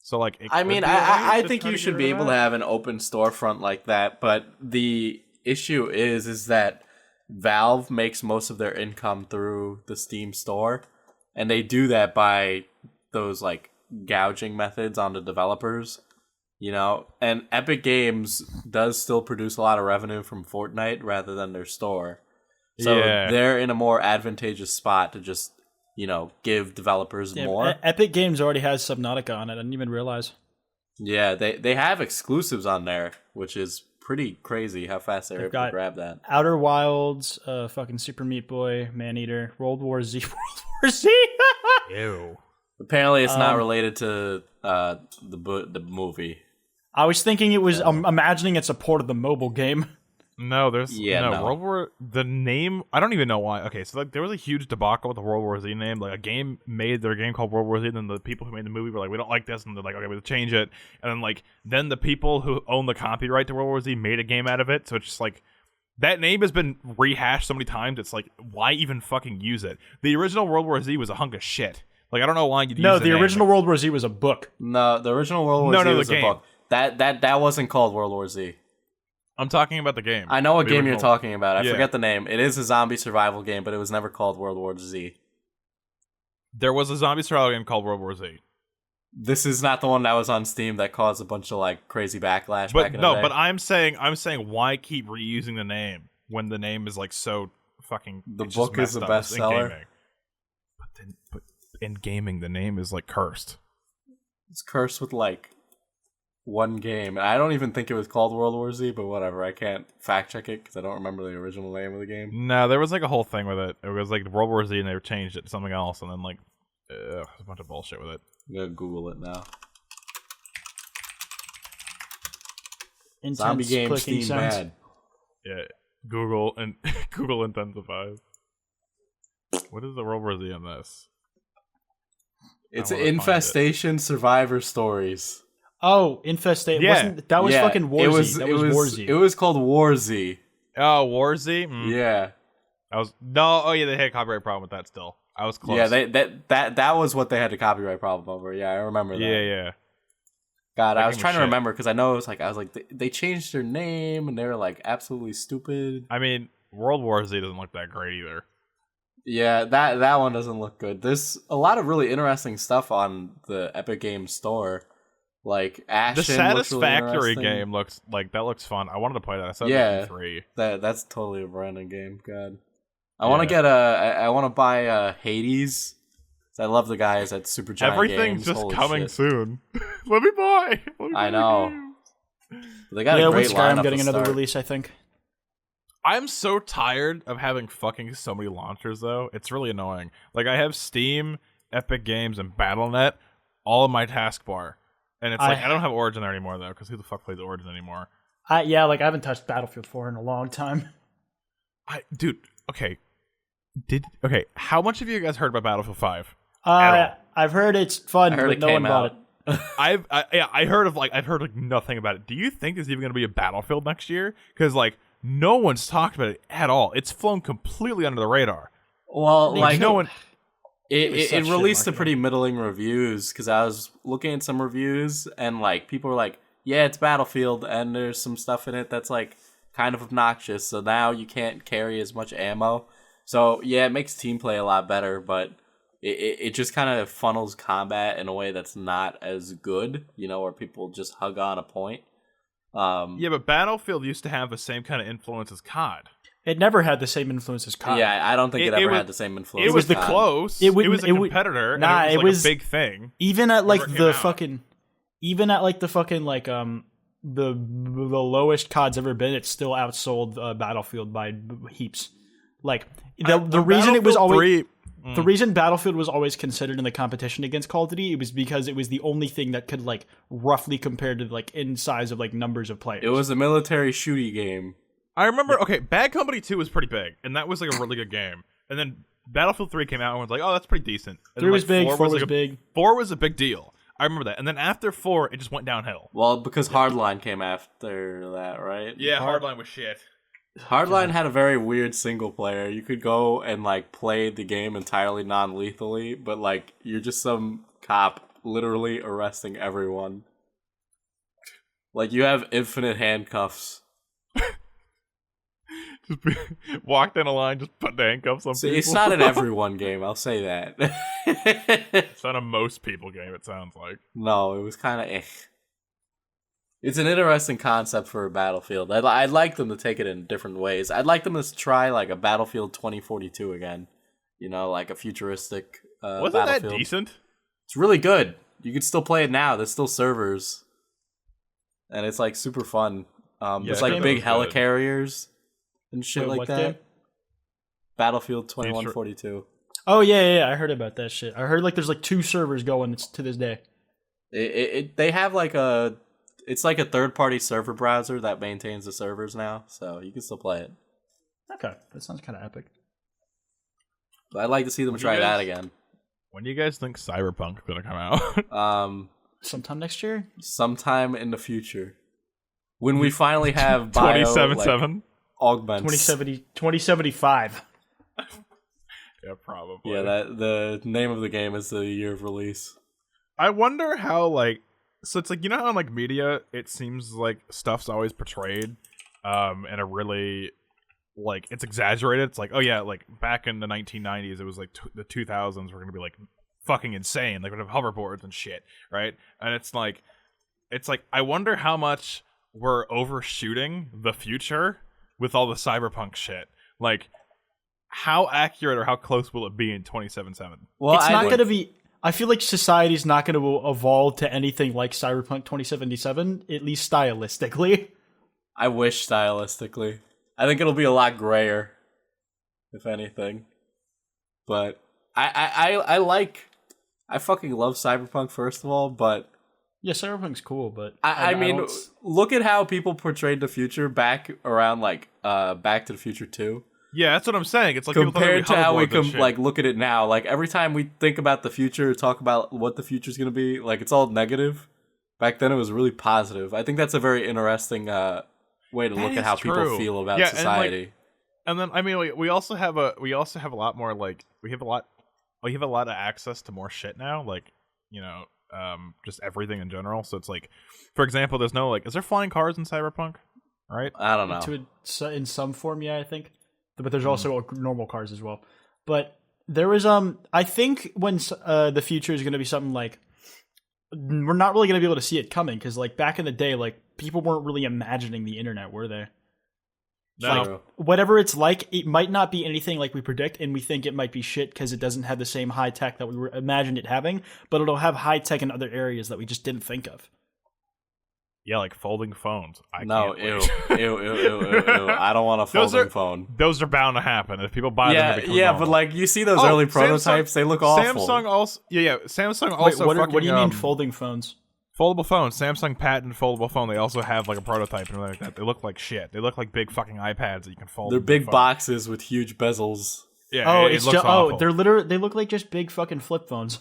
S1: So like,
S2: I mean, I think you should be able to have an open storefront like that, but the issue is that Valve makes most of their income through the Steam store, and they do that by those like gouging methods on the developers, you know. And Epic Games does still produce a lot of revenue from Fortnite rather than their store, so they're in a more advantageous spot to just, you know, give developers more.
S3: Epic Games already has Subnautica on it. I didn't even realize.
S2: Yeah, they have exclusives on there, which is pretty crazy how fast they're able to grab that.
S3: Outer Wilds, fucking Super Meat Boy, Maneater, World War Z, World War Z.
S1: Ew.
S2: Apparently, it's not related to the movie.
S3: I was thinking it was. I'm imagining it's a port of the mobile game.
S1: No, there's
S2: no.
S1: World War. The name, I don't even know why. Okay, so like there was a huge debacle with the World War Z name. Like a game made their game called World War Z, and then the people who made the movie were like, we don't like this, and they're like, okay, we'll change it. And then the people who own the copyright to World War Z made a game out of it. So it's just like that name has been rehashed so many times. It's like, why even fucking use it? The original World War Z was a hunk of shit. Like I don't know why you'd use
S3: No, the original World War Z was a book.
S2: No, the original World War Z was a book. That wasn't called World War Z.
S1: I'm talking about the game.
S2: I know what game you're talking about. I forget the name. It is a zombie survival game, but it was never called World War Z.
S1: There was a zombie survival game called World War Z.
S2: This is not the one that was on Steam that caused a bunch of like crazy backlash.
S1: But
S2: back in the day.
S1: but I'm saying why keep reusing the name when the name is like so fucking.
S2: The book is a bestseller.
S1: But in gaming, the name is like cursed.
S2: It's cursed with like one game. I don't even think it was called World War Z, but whatever. I can't fact check it because I don't remember the original name of the game.
S1: No, there was like a whole thing with it. It was like World War Z, and they changed it to something else, and then like a bunch of bullshit with it.
S2: I'm gonna Google it now.
S3: Intense
S2: zombie game Steam
S3: sounds.
S2: bad.
S1: Yeah, Google and Google intensifies. What is the World War Z on this?
S2: It's Infestation Survivor Stories.
S3: Oh, Infestation.
S1: Yeah.
S3: That was fucking War Z. That was War Z.
S2: It was called War Z.
S1: Oh, War Z?
S2: Yeah.
S1: They had a copyright problem with that still. I was close.
S2: Yeah, that was what they had a copyright problem over. Yeah, I remember that.
S1: Yeah.
S2: God, I was trying to remember because I was like they changed their name and they were like absolutely stupid.
S1: I mean, World War Z doesn't look that great either.
S2: Yeah, that one doesn't look good. There's a lot of really interesting stuff on the Epic Games Store. Like Ashen,
S1: the Satisfactory
S2: really
S1: game looks fun. I wanted to play that. I said that in 3.
S2: That's totally a branded game. God, I want to get I want to buy Hades. I love the guys at Supergiant
S1: Everything's
S2: Games.
S1: just
S2: Holy
S1: coming
S2: shit.
S1: soon. Let me buy.
S2: I know. They got a great
S3: with
S2: lineup
S3: Skyrim getting
S2: to
S3: another
S2: start.
S3: release, I think.
S1: I'm so tired of having fucking so many launchers, though. It's really annoying. Like, I have Steam, Epic Games, and Battle.net all in my taskbar. And it's I don't have Origin there anymore, though, because who the fuck plays Origin anymore?
S3: I haven't touched Battlefield 4 in a long time.
S1: Dude, okay. How much have you guys heard about Battlefield 5?
S3: I've heard it's fun, but no one bought it.
S1: I've heard nothing about it. Do you think there's even going to be a Battlefield next year? Because no one's talked about it at all. It's flown completely under the radar.
S2: Well,
S1: no one.
S2: It released a pretty middling reviews because I was looking at some reviews and people were like, "Yeah, it's Battlefield," and there's some stuff in it that's kind of obnoxious. So now you can't carry as much ammo. So yeah, it makes team play a lot better, but it just kind of funnels combat in a way that's not as good, where people just hug on a point.
S1: Yeah, but Battlefield used to have the same kind of influence as COD.
S3: It never had the same influence as COD.
S2: Yeah, I don't think it ever had the same influence.
S1: It was
S2: as COD.
S1: close. It was a competitor. It was a big thing.
S3: Even at the lowest COD's ever been, it still outsold Battlefield by heaps. The reason it was always the reason Battlefield was always considered in the competition against Call of Duty, it was because it was the only thing that could roughly compare to in size of numbers of players.
S2: It was a military shooty game.
S1: I remember. Okay, Bad Company 2 was pretty big, and that was a really good game. And then Battlefield 3 came out, and was like, "Oh, that's pretty decent." And
S3: 3 was big. 4 was big.
S1: 4 was a big deal. I remember that. And then after 4, it just went downhill.
S2: Well, because Hardline came after that, right?
S1: Yeah, Hardline was shit.
S2: Hardline had a very weird single player. You could go and play the game entirely non-lethally, but you're just some cop literally arresting everyone. You have infinite handcuffs.
S1: Just walk down a line, just put the handcuffs on people.
S2: It's not an everyone game, I'll say that.
S1: It's not a most people game, it sounds like.
S2: No, it was kind of eh. It's an interesting concept for a Battlefield. I'd like them to take it in different ways. I'd like them to try a Battlefield 2042 again. A futuristic
S1: Wasn't
S2: Battlefield.
S1: that decent?
S2: It's really good. You could still play it now. There's still servers. and it's like super fun. There's
S1: that
S2: like
S1: game
S2: big
S1: was good.
S2: helicarriers and shit
S3: Wait,
S2: like
S3: what
S2: that.
S3: game?
S2: Battlefield 2142.
S3: Oh yeah, I heard about that shit. I heard like there's like 2 servers going to this day.
S2: They have like it's like a third-party server browser that maintains the servers now, so you can still play it.
S3: Okay, that sounds kind of epic.
S2: But I'd like to see them try that again.
S1: When do you guys think Cyberpunk is gonna come out?
S3: Sometime next year.
S2: Sometime in the future, when we finally have
S1: 2077.
S2: augments.
S3: 2075.
S1: Yeah, probably.
S2: Yeah, that the name of the game is the year of release.
S1: I wonder how, like, so it's like, you know how in like media it seems like stuff's always portrayed in a really, like, it's exaggerated. It's like, oh yeah, like back in the 1990s it was like the 2000s were gonna be like fucking insane, like we'd have hoverboards and shit, right? And it's like I wonder how much we're overshooting the future with all the cyberpunk shit. Like, how accurate or how close will it be in 2077?
S2: Well,
S3: It's not going to be. I feel like society's not going to evolve to anything like Cyberpunk 2077, at least stylistically.
S2: I wish stylistically. I think it'll be a lot grayer, if anything. But I fucking love Cyberpunk, first of all, but
S3: Yeah, Cyberpunk's cool, but
S2: I mean, look at how people portrayed the future back around like Back to the Future 2.
S1: Yeah, that's what I'm saying. It's like people thought
S2: Compared to how we
S1: hoverboards and
S2: can
S1: shit.
S2: like look at it now, like every time we think about the future, talk about what the future's gonna be, like it's all negative. Back then, it was really positive. I think that's a very interesting way to look at how people feel about society.
S1: And then I mean, we also have a lot more, like we have a lot of access to more shit now, like, you know, just everything in general. So it's like, for example, there's no like, is there flying cars in Cyberpunk? Right?
S2: I don't know.
S3: In some form, yeah, I think. But there's also normal cars as well. But there was I think when the future is going to be something like, we're not really going to be able to see it coming, because like back in the day, like people weren't really imagining the internet, were they?
S1: No.
S3: Like, whatever it's like, it might not be anything like we predict, and we think it might be shit because it doesn't have the same high tech that we imagined it having, but it'll have high tech in other areas that we just didn't think of.
S1: Yeah, like folding phones.
S2: No,
S1: can't
S2: ew,
S1: wait.
S2: ew. I don't want a folding phone.
S1: Those are bound to happen if people buy them.
S2: Yeah,
S1: It becomes
S2: yeah,
S1: normal.
S2: but like you see those early prototypes, they look awful.
S1: Samsung also, Samsung
S3: Wait,
S1: also.
S3: what do you mean folding phones?
S1: Foldable phones. Samsung patented foldable phone. They also have like a prototype and everything like that. They look like shit. They look like big fucking iPads that you can fold.
S2: They're
S1: into
S2: big
S1: a phone.
S2: boxes with huge bezels.
S1: Yeah.
S3: Oh,
S1: it looks awful.
S3: they look like just big fucking flip phones.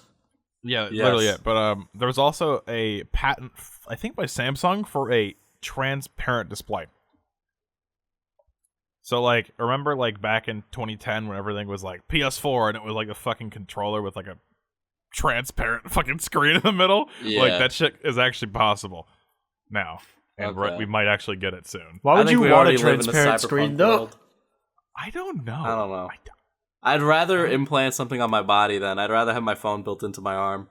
S1: Yeah,
S2: Yes.
S1: literally it. But there was also a patent, I think by Samsung, for a transparent display. So like, remember like back in 2010 when everything was like PS4 and it was like a fucking controller with like a transparent fucking screen in the middle?
S2: Yeah.
S1: Like, that shit is actually possible now. And
S2: Okay.
S1: we might actually get it soon.
S3: Why
S2: I
S3: would
S2: think
S3: you
S2: we
S3: want a
S2: already live in the
S3: transparent
S2: cyberpunk
S3: screen though?
S2: world.
S1: I don't know.
S2: I don't know. I'd rather implant something on my body than I'd rather have my phone built into my arm.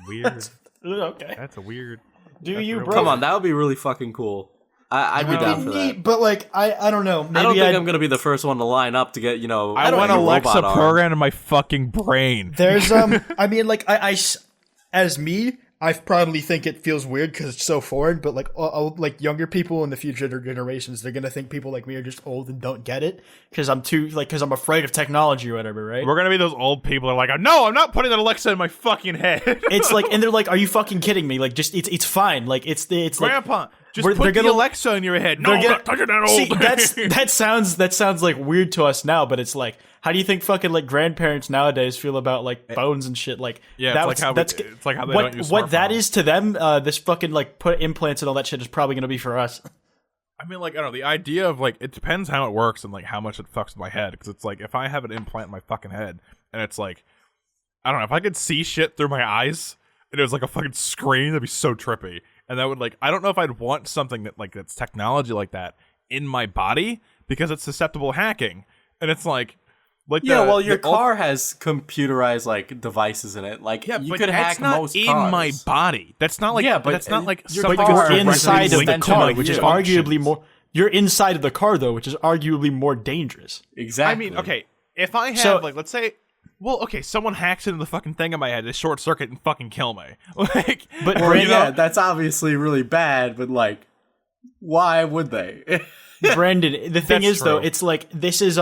S1: Weird.
S3: Okay.
S1: That's a weird.
S3: Do
S1: that's
S3: you,
S1: real
S3: bro?
S2: Come on, that would be really fucking cool. I'd be down for that.
S3: But like, I don't know. Maybe
S2: I don't think I'm gonna be the first one to line up to get,
S1: I want
S2: a
S1: Alexa
S2: robot arm.
S1: programmed in my fucking brain.
S3: There's I mean, like as me, I probably think it feels weird because it's so foreign. But like younger people in the future generations, they're gonna think people like me are just old and don't get it because I'm afraid of technology or whatever, right?
S1: We're gonna be those old people that are like, no, I'm not putting that Alexa in my fucking head.
S3: It's like, and they're like, "Are you fucking kidding me?" Like, just it's fine. Like it's
S1: Grandpa,
S3: like,
S1: just
S3: they're
S1: put the
S3: gonna-
S1: Alexa in your head. No, I'm not touching that old
S3: See,
S1: thing.
S3: that sounds like weird to us now, but it's like, how do you think fucking like grandparents nowadays feel about like phones and shit? Like,
S1: Yeah, it's like how they don't use
S3: what that
S1: smartphones.
S3: is to them. This fucking like put implants and all that shit is probably gonna be for us.
S1: I mean, like, I don't know, the idea of, like, it depends how it works and, like, how much it fucks with my head. Because it's like, if I have an implant in my fucking head, and it's like, I don't know, if I could see shit through my eyes, and it was like a fucking screen, that'd be so trippy. And that would, like, I don't know if I'd want something that, like, that's technology like that in my body, because it's susceptible to hacking. And it's like
S2: your car has computerized like devices in it. Like you
S1: but
S2: could hack
S1: that's not
S2: most
S1: in
S2: cars.
S1: my body. That's not like that's not like
S2: your
S1: something
S2: car
S3: You're
S1: that's
S3: inside
S1: directly
S3: of the
S1: linked to
S3: car,
S1: my
S3: which is
S1: functions.
S3: arguably more. You're inside of the car though, which is arguably more dangerous.
S2: Exactly.
S1: I mean, okay, if I have
S3: So-
S1: like, let's say well, okay, someone hacks into the fucking thing in my head, they short circuit and fucking kill me. Like,
S3: But
S2: Well,
S3: Brandon,
S2: yeah, that's obviously really bad, but like, why would they?
S3: Brandon, the thing
S1: That's
S3: is though,
S1: true.
S3: it's like this is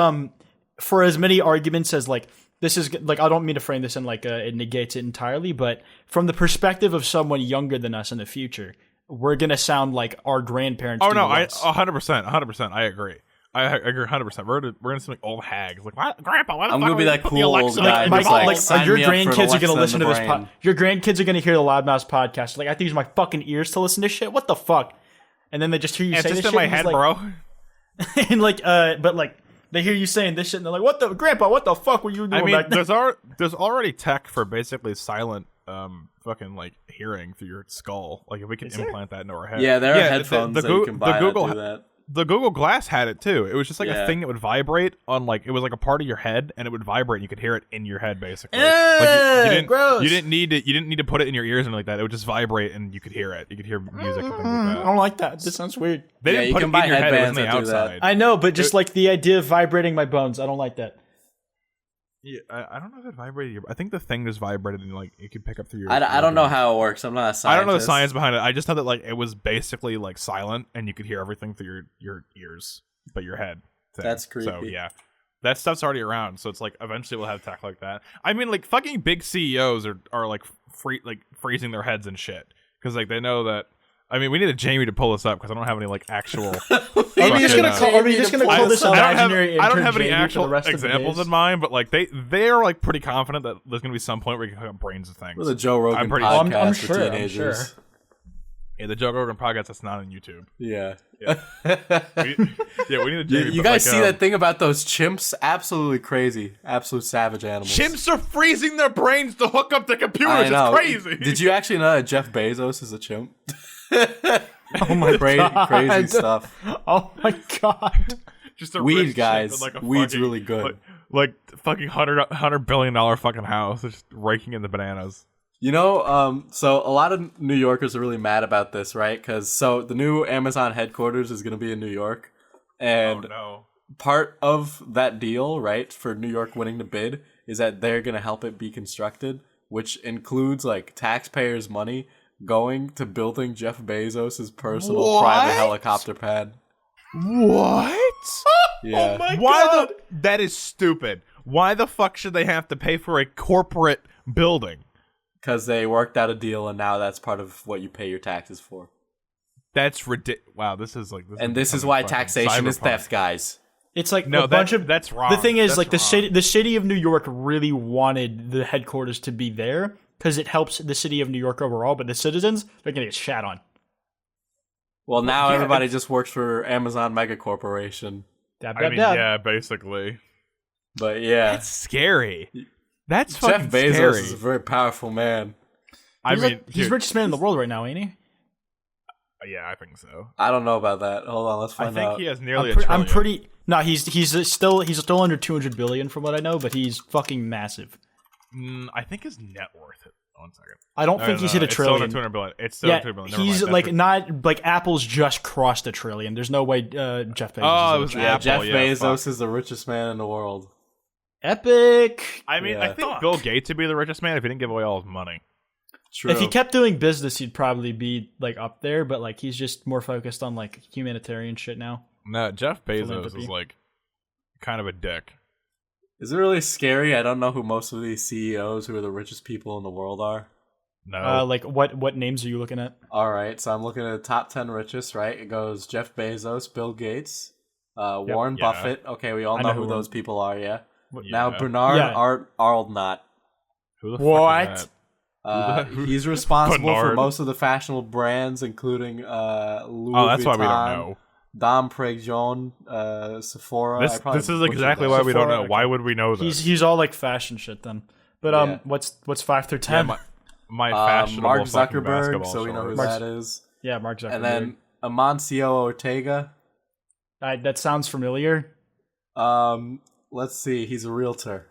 S3: for as many arguments as like this is like I don't mean to frame this in like it negates it entirely, but from the perspective of someone younger than us in the future, we're gonna sound like our grandparents.
S1: oh
S3: do
S1: no,
S3: to
S1: I
S3: us.
S1: 100%, I agree. I agree 100%. We're gonna sound like old hags. Like, what? Grandpa, why the
S2: I'm
S1: fuck
S2: gonna be
S1: would
S2: that
S1: you put the
S2: cool
S1: Alexa
S2: guy
S1: in
S2: who's
S1: your
S2: like,
S1: balls?
S2: sign
S3: your
S2: me up for an
S3: grandkids are gonna
S2: Alexa
S3: listen to
S2: in
S3: this.
S2: the brain.
S3: Your grandkids are gonna hear the Loudmouth podcast. Like I have to use my fucking ears to listen to shit. What the fuck? And then they just hear you
S1: It's
S3: say
S1: just
S3: this
S1: in
S3: shit.
S1: my
S3: and
S1: head,
S3: he's like,
S1: bro.
S3: and like, but like they hear you saying this shit, and they're like, "What the grandpa? What the fuck were you doing
S1: I mean,
S3: back then?"
S1: there's already tech for basically silent fucking like hearing through your skull. Like if we could implant that into our head.
S2: Yeah, there are headphones that you can buy that
S1: Google
S2: do that.
S1: the Google Glass had it too. It was just like
S2: Yeah.
S1: a thing that would vibrate on like it was like a part of your head and it would vibrate and you could hear it in your head basically.
S3: Gross.
S1: You didn't need to put it in your ears and like that. It would just vibrate and you could hear it. You could hear music and things like
S3: I
S1: that.
S3: don't like that. This sounds weird.
S1: They
S2: Yeah,
S1: didn't
S2: you
S1: put
S2: can
S1: it
S2: buy
S1: in your head. It was on
S2: headbands
S1: the
S2: that do that.
S1: outside.
S3: I know, but just like the idea of vibrating my bones, I don't like that.
S1: Yeah, I don't know if it vibrated your. I think the thing just vibrated and like you could pick up through your.
S2: I don't know how it works. I'm not a scientist.
S1: I don't know the science behind it. I just know that like it was basically like silent and you could hear everything through your ears, but your head. Thing.
S2: That's
S1: So
S2: creepy.
S1: yeah, that stuff's already around. So it's like eventually we'll have tech like that. I mean, like fucking big CEOs are like freezing their heads and shit because like they know that. I mean, we need a Jamie to pull this up because I don't have any like actual.
S3: Are we just gonna
S1: fucking,
S3: call? Are we just gonna call this
S1: I
S3: imaginary?
S1: don't have
S3: intern
S1: any
S3: Jamie for the
S1: actual
S3: rest of the
S1: examples
S3: days?
S1: in mind, but like they are like pretty confident that there's gonna be some point where you can hook up brains to things.
S2: We're the Joe Rogan
S1: I'm pretty
S2: podcast
S1: sure.
S3: I'm
S2: for
S3: sure, I'm
S2: teenagers.
S3: sure.
S1: Yeah, the Joe Rogan podcast that's not on YouTube.
S2: Yeah.
S1: We need a Jamie.
S2: You
S1: but,
S2: guys
S1: like,
S2: see that thing about those chimps? Absolutely crazy. Absolute savage animals.
S1: Chimps are freezing their brains to hook up to computers.
S2: I know.
S1: It's crazy.
S2: Did you actually know that Jeff Bezos is a chimp?
S3: Oh my god!
S2: Crazy stuff.
S3: Oh my god!
S1: Just a
S2: Weed,
S1: rich chimp
S2: guys.
S1: in, like, a
S2: Weed's
S1: fucking,
S2: really good.
S1: Like fucking $100 billion fucking house, just raking in the bananas.
S2: You know, so a lot of New Yorkers are really mad about this, right? Because so the new Amazon headquarters is going to be in New York, and
S1: Oh no.
S2: part of that deal, right, for New York winning the bid is that they're going to help it be constructed, which includes like taxpayers' money going to building Jeff Bezos' personal private helicopter pad.
S1: What?
S2: Yeah.
S1: Why that is stupid. Why the fuck should they have to pay for a corporate building?
S2: Because they worked out a deal, and now that's part of what you pay your taxes for.
S1: That's ridiculous. Wow, this is like.
S2: And this is why taxation is theft, guys.
S3: It's like
S1: No,
S3: a bunch of
S1: that's wrong.
S3: The thing is,
S1: That's
S3: like
S1: wrong.
S3: the city of New York really wanted the headquarters to be there because it helps the city of New York overall. But the citizens, they're gonna get shat on.
S2: Well, now
S1: Yeah,
S2: everybody just works for Amazon Mega Corporation.
S3: Dab,
S1: I
S3: dab,
S1: mean,
S3: dab.
S1: yeah, basically.
S2: But yeah,
S1: That's scary. That's
S2: Jeff
S1: fucking
S2: Bezos
S1: scary.
S2: is a very powerful man.
S1: I
S3: He's
S1: mean,
S3: like, he's
S1: dude,
S3: the richest man in the world right now, ain't he?
S1: yeah, I think so.
S2: I don't know about that. Hold on, let's
S1: I
S2: find
S1: think
S2: out.
S1: he has nearly
S3: I'm
S1: a trillion.
S3: pretty. No, he's still under 200 billion from what I know, but he's fucking massive.
S1: I think his net worth. One second.
S3: I don't
S1: No,
S3: think
S1: no,
S3: he's
S1: no,
S3: hit a
S1: it's still under
S3: trillion.
S1: 200 billion. It's still
S3: Yeah,
S1: under 200 billion. Never
S3: he's
S1: mind.
S3: like
S1: That's
S3: not like Apple's just crossed a trillion. There's no way Jeff Bezos.
S1: Oh,
S3: is
S1: it was
S3: rich.
S2: Yeah,
S1: Apple,
S2: Jeff
S1: yeah,
S2: Bezos
S1: fuck.
S2: is the richest man in the world.
S3: Epic.
S1: I mean,
S2: Yeah.
S1: I think Bill Gates would be the richest man if he didn't give away all his money.
S2: True.
S3: If he kept doing business, he'd probably be like up there. But like he's just more focused on like humanitarian shit now.
S1: No, Jeff Bezos
S3: Philanthropy.
S1: is like kind of a dick.
S2: Is it really scary? I don't know who most of these CEOs who are the richest people in the world are.
S1: No,
S3: Like what names are you looking at?
S2: All right, so I'm looking at the top 10 richest, right? It goes Jeff Bezos, Bill Gates, Warren
S1: yeah.
S2: Buffett. Okay, we all
S3: I
S2: know
S3: know
S2: who
S3: who
S2: those people are, yeah?
S1: Yeah.
S2: Now, Bernard
S3: Yeah.
S2: Arnold.
S1: who the
S3: What?
S1: fuck is that?
S2: He's responsible for
S1: Bernard.
S2: most of the fashionable brands, including Louis
S1: Oh, that's
S2: Vuitton,
S1: why we don't know.
S2: Dom Perignon, Sephora. I probably
S1: This is
S2: butchered
S1: exactly
S2: that.
S1: why we don't
S3: Sephora,
S1: know. Why would we know this?
S3: He's all like fashion shit then. But
S2: Yeah.
S3: what's 5 through
S1: yeah,
S3: 10?
S1: my fashionable
S2: Mark
S1: fucking
S2: Zuckerberg,
S1: basketball
S2: so we know who
S1: shorts.
S2: that is.
S3: Yeah, Mark Zuckerberg.
S2: And then Amancio Ortega.
S3: That sounds familiar.
S2: Let's see, he's a realtor.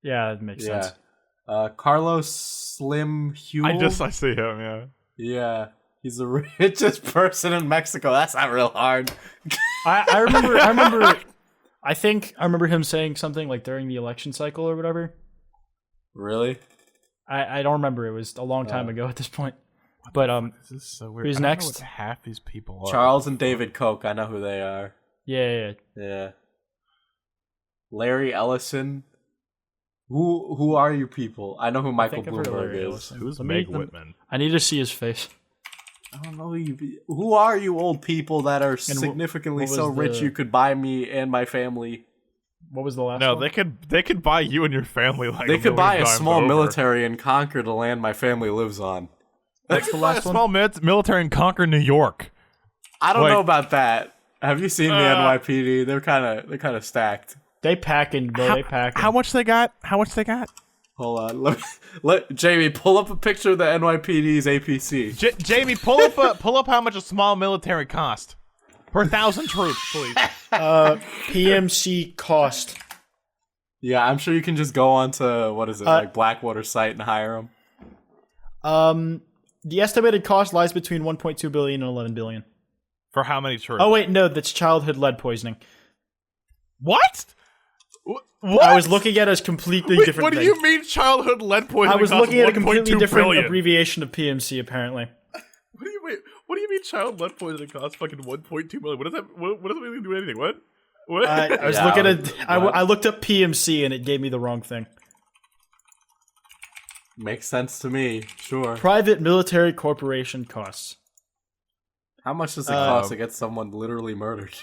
S3: Yeah, it makes
S2: Yeah.
S3: sense.
S2: Carlos Slim Huel.
S1: I see him. Yeah.
S2: Yeah, he's the richest person in Mexico. That's not real hard.
S3: I I think I remember him saying something like during the election cycle or whatever.
S2: Really?
S3: I don't remember. It was a long time ago at this point. But
S1: This is so weird.
S3: who's
S1: I don't know
S3: next?
S1: what half these people are.
S2: Charles and David Koch. I know who they are.
S3: yeah.
S2: Yeah. Larry Ellison. Who are you people? I know who Michael
S3: think I've heard of
S2: Bloomberg
S3: Larry
S2: is.
S3: Ellison.
S1: Who's
S3: Let
S1: Meg
S3: me-
S1: Whitman?
S3: I need to see his face.
S2: I don't know who you. Who are you, old people that are significantly
S3: what was
S2: so rich
S3: the-
S2: you could buy me and my family?
S3: What was the last
S1: No,
S3: one?
S1: they could buy you and your family like
S2: They could buy a
S1: times
S2: small
S1: over.
S2: military and conquer the land my family lives on.
S3: What's the
S1: Buy a
S3: last one?
S1: small military and conquer New York.
S2: I don't
S1: Like-
S2: know about that. Have you seen the NYPD? They're kind of stacked.
S3: They packing, bro. They packing.
S1: How much they got? How much they got?
S2: Hold on, let Jamie pull up a picture of the NYPD's APC.
S1: Jamie, pull up how much a small military cost per 1,000 troops, please.
S3: PMC cost?
S2: Yeah, I'm sure you can just go onto what is it like Blackwater site and hire them.
S3: The estimated cost lies between 1.2 billion and 11 billion.
S1: For how many troops?
S3: Oh wait, no, that's childhood lead poisoning.
S1: What? What?
S3: I was looking at a completely different
S1: What do
S3: thing.
S1: you mean childhood lead poisoning?
S3: I was
S1: costs
S3: looking at a completely
S1: 1.2
S3: different
S1: billion?
S3: abbreviation of PMC, apparently.
S1: What do you mean child lead poisoning costs fucking 1.2 million? What does that? What does that mean do anything? What? What?
S3: I was
S2: Yeah,
S3: looking at.
S2: what?
S3: I looked up PMC and it gave me the wrong thing.
S2: Makes sense to me. Sure.
S3: Private military corporation costs.
S2: How much does it cost to get someone literally murdered?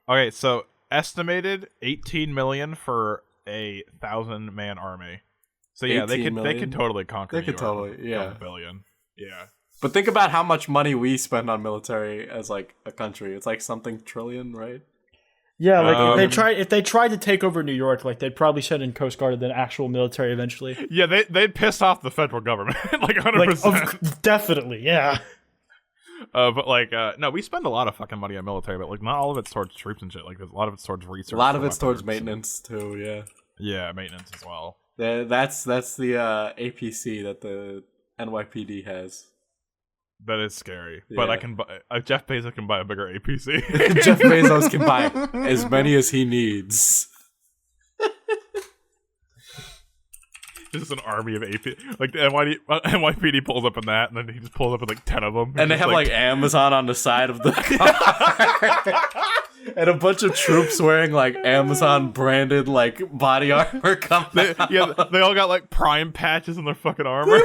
S1: Okay, so estimated 18 million for a 1,000-man army. So yeah, they
S2: 18
S1: could
S2: million?
S1: totally conquer.
S2: They could
S1: New York
S2: totally,
S1: with
S2: yeah.
S1: a billion. Yeah.
S2: But think about how much money we spend on military as like a country. It's like something trillion, right?
S3: Yeah, like if they tried to take over New York, like they'd probably send in Coast Guard and then actual military eventually.
S1: Yeah, they'd piss off the federal government like 100%.
S3: Like, definitely, yeah.
S1: But like, no, we spend a lot of fucking money on military, but like, not all of it's towards troops and shit. Like, there's a lot of it's towards research.
S2: A lot of
S1: for
S2: it's towards
S1: weapons.
S2: maintenance too. Yeah,
S1: Yeah, maintenance as well.
S2: that's the APC that the NYPD has.
S1: That is scary. But
S2: Yeah.
S1: I can buy. Jeff Bezos can buy a bigger APC.
S2: Jeff Bezos can buy as many as he needs.
S1: Just an army of AP. Like the NYPD pulls up in that, and then he just pulls up with like 10 of them.
S2: And they have like Amazon on the side of the car. And a bunch of troops wearing like Amazon branded like body armor coming out.
S1: Yeah, they all got like Prime patches in their fucking armor.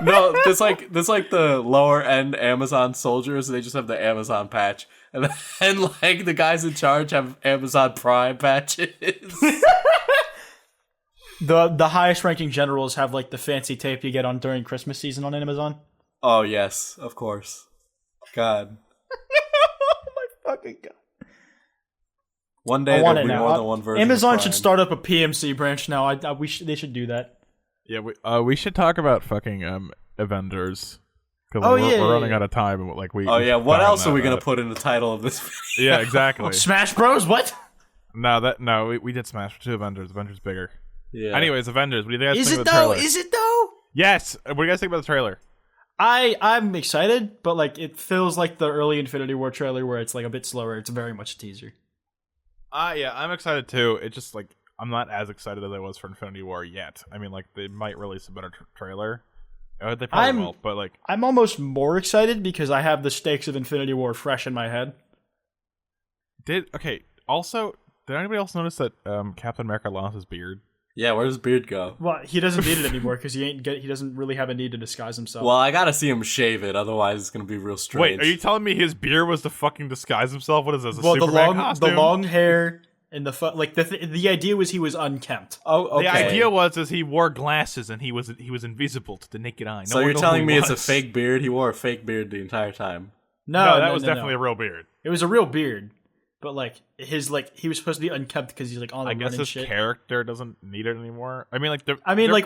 S2: No, there's like the lower end Amazon soldiers. They just have the Amazon patch, and then like the guys in charge have Amazon Prime patches.
S3: The highest ranking generals have like the fancy tape you get on during Christmas season on Amazon.
S2: Oh yes, of course. God,
S3: Fucking God.
S2: one day
S3: I
S2: there'll
S3: want
S2: be
S3: it now.
S2: more than one version.
S3: Amazon
S2: of
S3: should
S2: Prime.
S3: start up a PMC branch now. They should do that.
S1: Yeah, we should talk about fucking Avengers. Because
S3: Oh,
S1: we're
S3: yeah,
S1: running
S3: yeah.
S1: out of time. And, like we.
S2: Oh yeah,
S1: we
S2: what
S1: found
S2: else
S1: that
S2: are we gonna
S1: out.
S2: put in the title of this video?
S1: Yeah, exactly.
S3: Smash Bros. What?
S1: No, we did Smash for 2 Avengers. Avengers bigger.
S2: Yeah.
S1: Anyways, Avengers. What do you guys
S3: Is
S1: think
S3: it
S1: of the
S3: though?
S1: trailer?
S3: Is it though?
S1: Yes. What do you guys think about the trailer?
S3: I'm excited, but like it feels like the early Infinity War trailer where it's like a bit slower. It's very much a teaser.
S1: Yeah, I'm excited too. It's just like I'm not as excited as I was for Infinity War yet. I mean, like they might release a better trailer. They probably will, but like
S3: I'm almost more excited because I have the stakes of Infinity War fresh in my head.
S1: Also, did anybody else notice that Captain America lost his beard?
S2: Yeah, where does Beard go?
S3: Well, he doesn't need it anymore because he doesn't really have a need to disguise himself.
S2: Well, I gotta see him shave it, otherwise it's gonna be real strange.
S1: Wait, are you telling me his beard was to fucking disguise himself? What is this? A
S3: well,
S1: Superman costume?
S3: the long hair and the idea was he was unkempt.
S2: Oh, okay.
S1: The idea was he wore glasses and he was invisible to the naked eye.
S2: So you're telling me it's a fake beard? He wore a fake beard the entire time.
S1: No, that was definitely a real beard.
S3: It was a real beard, but like he was supposed to be unkempt because he's like on the
S1: I
S3: run
S1: guess
S3: and
S1: his
S3: shit.
S1: character doesn't need it anymore. I mean, like,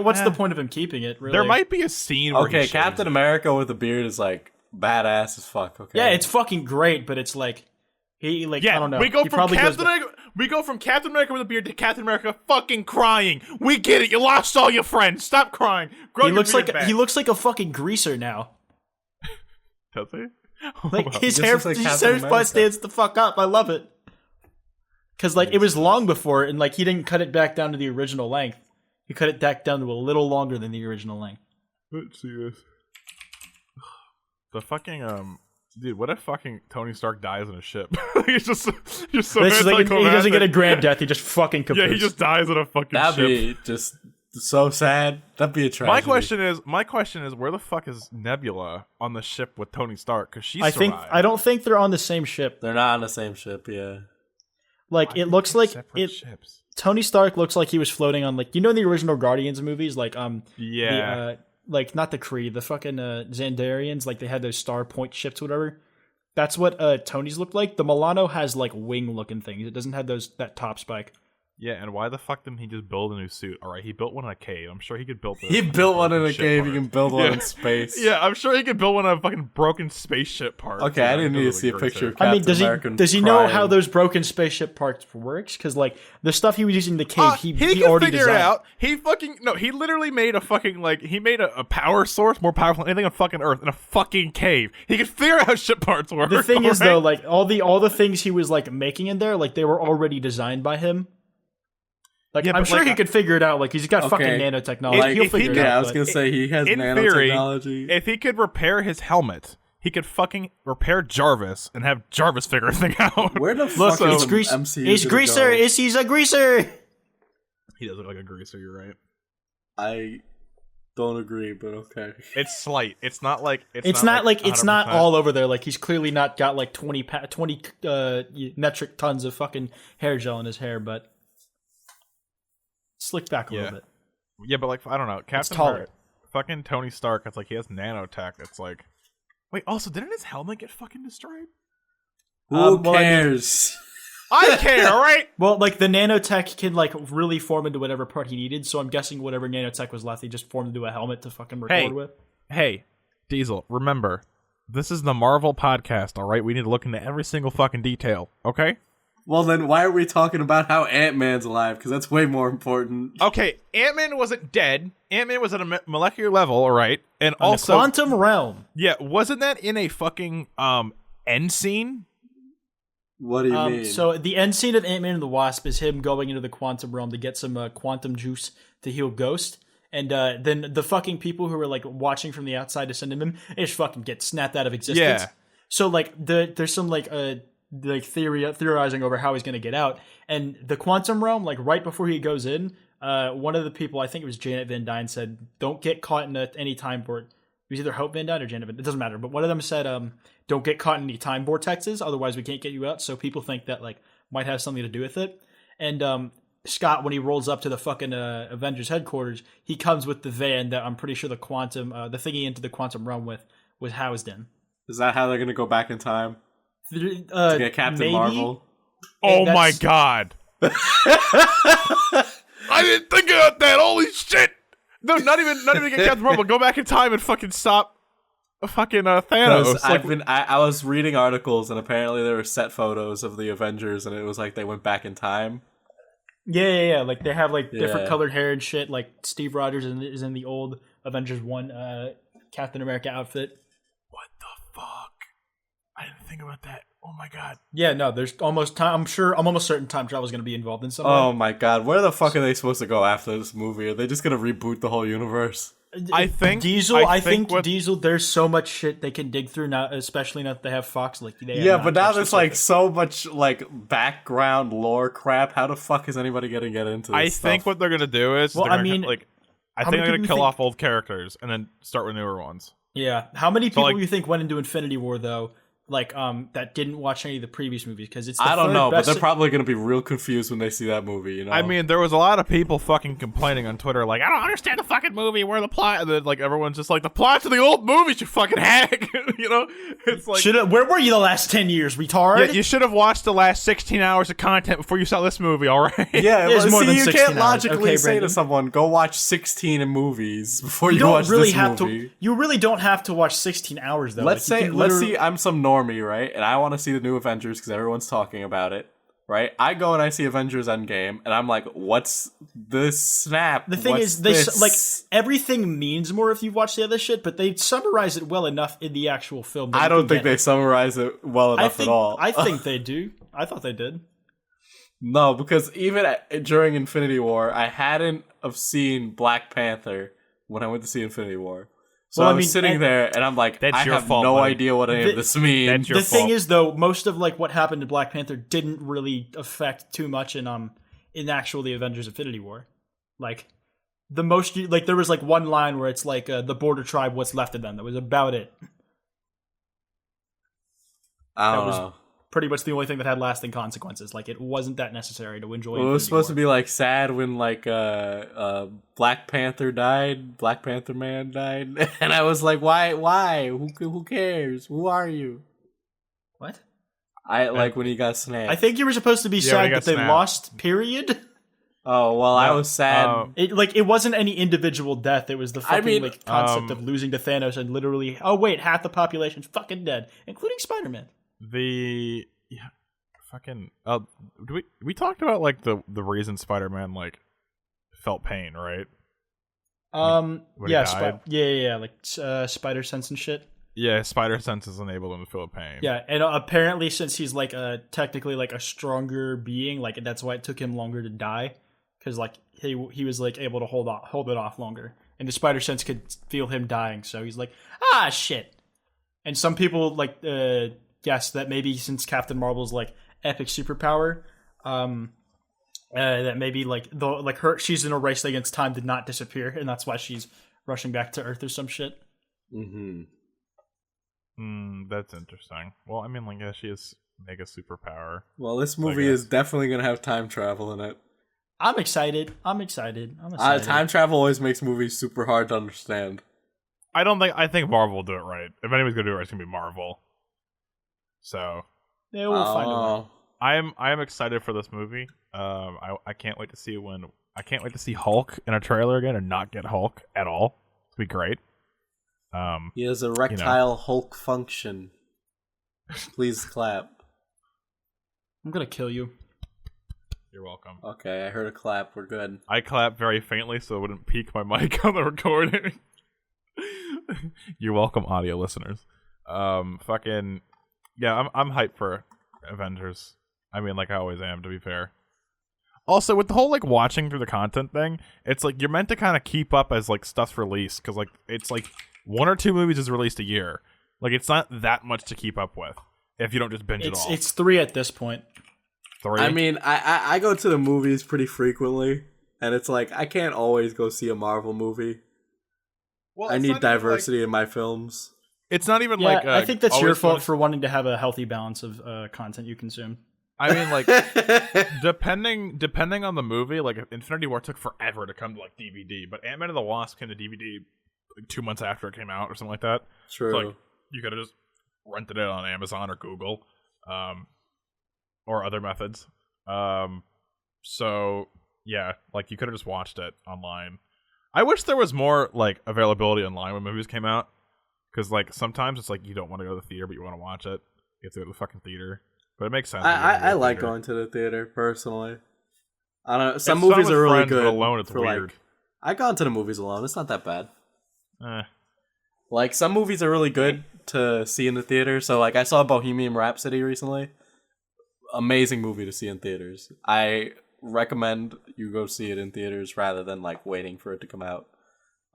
S3: What's the point of him keeping it? Really?
S1: There might be a scene where
S2: Okay,
S1: he
S2: Captain
S1: shaves
S2: America with a beard is like badass as fuck. Okay.
S3: Yeah, it's fucking great, but it's like he like
S1: it. Yeah,
S3: I don't know.
S1: we go
S3: He
S1: from
S3: probably
S1: Captain
S3: goes-
S1: America. We go from Captain America with a beard to Captain America fucking crying. We get it. You lost all your friends. Stop crying. Grow
S3: He
S1: your
S3: looks
S1: beard
S3: like
S1: back.
S3: he looks like a fucking greaser now.
S1: Does he?
S3: Like his
S2: Just
S3: hair,
S2: looks like
S3: his
S2: Captain
S3: hair
S2: America.
S3: stands the fuck up. I love it. Because like it was long before, and like he didn't cut it back down to the original length. He cut it back down to a little longer than the original length.
S1: Let's see this. The fucking dude, what if fucking Tony Stark dies in a ship? He's just so
S3: It's just like, he doesn't get a grand death. He just fucking kaputs.
S1: Yeah, he just dies in a fucking
S2: That'd
S1: ship.
S2: be just so sad. That'd be a tragedy.
S1: My question is, where the fuck is Nebula on the ship with Tony Stark? Because she's
S3: I don't think they're on the same ship.
S2: They're not on the same ship. Yeah.
S3: Like it looks like
S1: separate ships.
S3: Tony Stark looks like he was floating on like in the original Guardians movies, like
S1: Yeah.
S3: like not the Kree, the fucking Xandarians, like they had those star point ships, whatever. That's what Tony's looked like. The Milano has like wing looking things. It doesn't have that top spike.
S1: Yeah, and why the fuck didn't he just build a new suit? All right, he built one in a cave. I'm sure he could build.
S2: He built one in a cave. You can build one in space.
S1: Yeah, I'm sure he could build one of a fucking broken spaceship part.
S2: Okay, I didn't need to see a picture of
S3: I mean,
S2: Captain America
S3: does he know
S2: crying.
S3: how those broken spaceship parts works? Because like the stuff he was using in the cave, he
S1: can
S3: already
S1: figure
S3: designed.
S1: it out. He literally made a fucking he made a power source more powerful than anything on fucking Earth in a fucking cave. He could figure out how ship parts work.
S3: The thing is
S1: alright?
S3: though, like all the things he was like making in there, like they were already designed by him. Like
S1: Yeah,
S3: I'm
S1: but,
S3: sure
S1: like,
S3: he could figure it out. Like he's got
S2: Okay.
S3: fucking nanotechnology.
S2: Like,
S3: He'll
S2: if he
S3: figure it
S2: could-
S3: out.
S2: I was
S3: but-
S2: gonna say he has
S1: in theory,
S2: nanotechnology.
S1: if he could repair his helmet, he could fucking repair Jarvis and have Jarvis figure everything out.
S2: Where the fuck
S3: Look,
S2: is
S3: it's grease.
S2: MCU
S3: He's
S2: gonna
S3: greaser.
S2: go?
S3: He's a greaser.
S1: He does look like a greaser. You're right.
S2: I don't agree, but okay.
S1: It's slight. It's not like
S3: It's not like it's not
S1: 100%.
S3: all over there. Like he's clearly not got like 20 metric tons of fucking hair gel in his hair, but slicked back a little bit.
S1: Yeah, but like I don't know, Captain
S3: taller.
S1: America, fucking Tony Stark. It's like he has nanotech. It's like, wait. Also, didn't his helmet get fucking destroyed?
S2: Who
S3: well, I mean-
S2: cares?
S1: I care. All right.
S3: Well, like the nanotech can like really form into whatever part he needed. So I'm guessing whatever nanotech was left, he just formed into a helmet to fucking record
S1: Hey.
S3: with.
S1: Hey, Diesel. Remember, this is the Marvel podcast. All right, we need to look into every single fucking detail. Okay.
S2: Well, then why are we talking about how Ant-Man's alive? Because that's way more important.
S1: Okay. Ant-Man wasn't dead. Ant-Man was at a molecular level. All right, and
S3: In
S1: also,
S3: the quantum realm.
S1: yeah, wasn't that in a fucking end scene?
S2: What do you mean?
S3: So the end scene of Ant-Man and the Wasp is him going into the quantum realm to get some quantum juice to heal Ghost. And then the fucking people who were like watching from the outside to send him just fucking get snapped out of existence.
S1: Yeah.
S3: So like there's some like theorizing over how he's gonna get out. And the quantum realm, like right before he goes in, one of the people, I think it was Janet Van Dyne, said, "Don't get caught in any time vortex." It was either Hope Van Dyne or Janet Van Dyne. It doesn't matter. But one of them said, "Don't get caught in any time vortexes, otherwise we can't get you out." So people think that like might have something to do with it. And Scott, when he rolls up to the fucking Avengers headquarters, he comes with the van that I'm pretty sure the quantum, the thing he entered the quantum realm with was housed in.
S2: Is that how they're gonna go back in time to get Captain
S3: maybe?
S2: Marvel?
S1: Oh my
S3: That's-
S1: god. I didn't think about that. Holy shit. No, not even get Captain Marvel. Go back in time and fucking stop fucking Thanos.
S2: Because I was reading articles and apparently there were set photos of the Avengers and it was like they went back in time.
S3: Yeah. Like they have like different
S2: Yeah.
S3: colored hair and shit. Like Steve Rogers is in the old Avengers 1 Captain America outfit.
S1: What the fuck? I didn't think about that. Oh my god.
S3: Yeah, no, there's almost time. I'm almost certain time travel is going to be involved in some
S2: Oh
S3: way.
S2: my god, where the fuck are they supposed to go after this movie? Are they just gonna reboot the whole universe?
S1: I think
S3: Diesel.
S1: I
S3: I think
S1: what-
S3: Diesel. There's so much shit they can dig through now, especially now that they have Fox. Like they have
S2: Yeah,
S3: not
S2: but now
S3: touched
S2: there's
S3: the
S2: like
S3: surface.
S2: so much like background lore crap. How the fuck is anybody gonna get into this
S1: I
S2: stuff?
S1: think what they're gonna do is
S3: Well,
S1: they're
S3: I
S1: gonna,
S3: mean,
S1: like I
S3: how
S1: think
S3: many
S1: they're gonna
S3: people
S1: kill
S3: think-
S1: off old characters and then start with newer ones.
S3: Yeah, how many people
S1: like-
S3: do you think went into Infinity War though? Like that didn't watch any of the previous movies because it's. The
S2: I don't
S3: third
S2: know, but
S3: best-
S2: they're probably gonna be real confused when they see that movie. You know,
S1: I mean, there was a lot of people fucking complaining on Twitter, like, I don't understand the fucking movie, where the plot, and then, like, everyone's just like, the plot's of the old movies, you fucking hack, you know? It's like,
S3: Where were you the last 10 years, retard?
S1: yeah, you should have watched the last 16 hours of content before you saw this movie, alright?
S2: yeah,
S3: There's
S2: well,
S3: more
S2: see,
S3: than
S2: you
S3: 16
S2: can't
S3: hours.
S2: logically
S3: Okay,
S2: say
S3: Brandon.
S2: to someone, "Go watch 16 movies before you,
S3: you don't
S2: watch
S3: really
S2: this
S3: have
S2: movie."
S3: to. You really don't have to watch 16 hours though.
S2: Let's
S3: Like, you
S2: say,
S3: can
S2: let's
S3: literally-
S2: see, I'm some normie, right? And I want to see the new Avengers because everyone's talking about it. right? I go and I see Avengers Endgame, and I'm like, what's this snap?
S3: The thing
S2: What's
S3: is, they
S2: this?
S3: like everything means more if you watch the other shit, but they summarize it well enough in the actual film. That
S2: I
S3: you
S2: don't
S3: can
S2: think
S3: get
S2: they
S3: it.
S2: summarize it well enough at all.
S3: I think they do. I thought they did.
S2: No, because even during Infinity War, I hadn't have seen Black Panther when I went to see Infinity War. So
S3: Well,
S2: I
S3: I
S2: was
S3: mean,
S2: sitting
S3: and-
S2: there, and I'm like,
S1: That's
S2: I
S1: your
S2: have
S1: fault,
S2: no
S1: buddy.
S2: idea what any of this means.
S1: That's your
S3: The thing
S1: fault.
S3: is, though, most of like what happened to Black Panther didn't really affect too much in actual the Avengers Infinity War. Like the most, like there was like one line where it's like the border tribe, what's left of them. That was about it.
S2: I don't
S3: that was-
S2: know.
S3: Pretty much the only thing that had lasting consequences. Like it wasn't that necessary to enjoy.
S2: Well, it was supposed to be like sad when like Black Panther died, Black Panther man died, and I was like, why? Who cares? Who are you?
S3: What?
S2: I like when he got snapped.
S3: I think you were supposed to be
S1: when he
S3: sad
S1: got
S3: that they
S1: snapped.
S3: lost. Period.
S2: Oh well, I was sad.
S3: It wasn't any individual death. It was the fucking
S2: mean,
S3: like concept of losing to Thanos and literally. Oh wait, half the population's fucking dead, including Spider-Man.
S1: Fucking we talked about like the reason Spider-Man like felt pain, right? When he
S3: Yeah,
S1: died?
S3: yeah, like spider sense and shit.
S1: Yeah, spider senses enable him to feel pain.
S3: Yeah, and apparently since he's like technically like a stronger being, like that's why it took him longer to die, because like he was like able to hold it off longer, and the spider sense could feel him dying, so he's like shit. And some people like guess that maybe since Captain Marvel's like epic superpower, that maybe like she's in a race against time did not disappear, and that's why she's rushing back to Earth or some shit.
S2: Mm-hmm.
S1: That's interesting. Well, I mean, like, yeah, she has mega superpower.
S2: Well, this movie is definitely gonna have time travel in it.
S3: I'm excited.
S2: Time travel always makes movies super hard to understand.
S1: I think Marvel will do it right. If anyone's gonna do it right, it's gonna be Marvel. So
S3: Yeah, we'll find a way.
S1: I am excited for this movie. I can't wait to see I can't wait to see Hulk in a trailer again and not get Hulk at all. It'll be great.
S2: He has a erectile Hulk function. Please clap.
S3: I'm gonna kill you.
S1: You're welcome.
S2: Okay, I heard a clap. We're good.
S1: I clapped very faintly so it wouldn't peak my mic on the recording. You're welcome, audio listeners. Fucking yeah, I'm hyped for Avengers. I mean, like I always am, to be fair. Also, with the whole like watching through the content thing, it's like you're meant to kind of keep up as like stuff's released, because like it's like 1 or 2 movies is released a year. Like it's not that much to keep up with if you don't just binge it all.
S3: It's 3 at this point.
S1: 3.
S2: I mean, I go to the movies pretty frequently, and it's like I can't always go see a Marvel movie.
S1: Well,
S2: I need diversity in my films.
S1: It's not even
S3: Yeah,
S1: like
S3: I think that's your
S1: always
S3: fault for wanting to have a healthy balance of content you consume.
S1: I mean, like depending on the movie, like Infinity War took forever to come to like DVD, but Ant-Man and the Wasp came to DVD like 2 months after it came out or something like that.
S2: True.
S1: So, like you could have just rented it on Amazon or Google, or other methods. So yeah, like you could have just watched it online. I wish there was more like availability online when movies came out, because like sometimes it's like you don't want to go to the theater but you want to watch it. You have to go to the fucking theater. But it makes sense.
S2: I like going to the theater personally. I don't know. Some
S1: It's fun
S2: movies
S1: with
S2: are really
S1: friends, but
S2: good.
S1: alone it's weird.
S2: I've gone to the movies alone. It's not that bad.
S1: Eh.
S2: Like some movies are really good to see in the theater. So like I saw Bohemian Rhapsody recently. Amazing movie to see in theaters. I recommend you go see it in theaters rather than like waiting for it to come out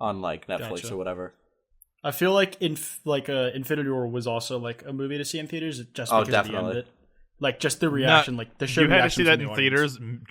S2: on like Netflix
S3: Gotcha.
S2: or whatever.
S3: I feel like Infinity War was also like a movie to see in theaters just
S2: Oh,
S3: because of the
S2: definitely.
S3: end of it. Like just the reaction, like the sheer
S1: You had to
S3: reaction
S1: see that
S3: from
S1: in
S3: the audience.
S1: theaters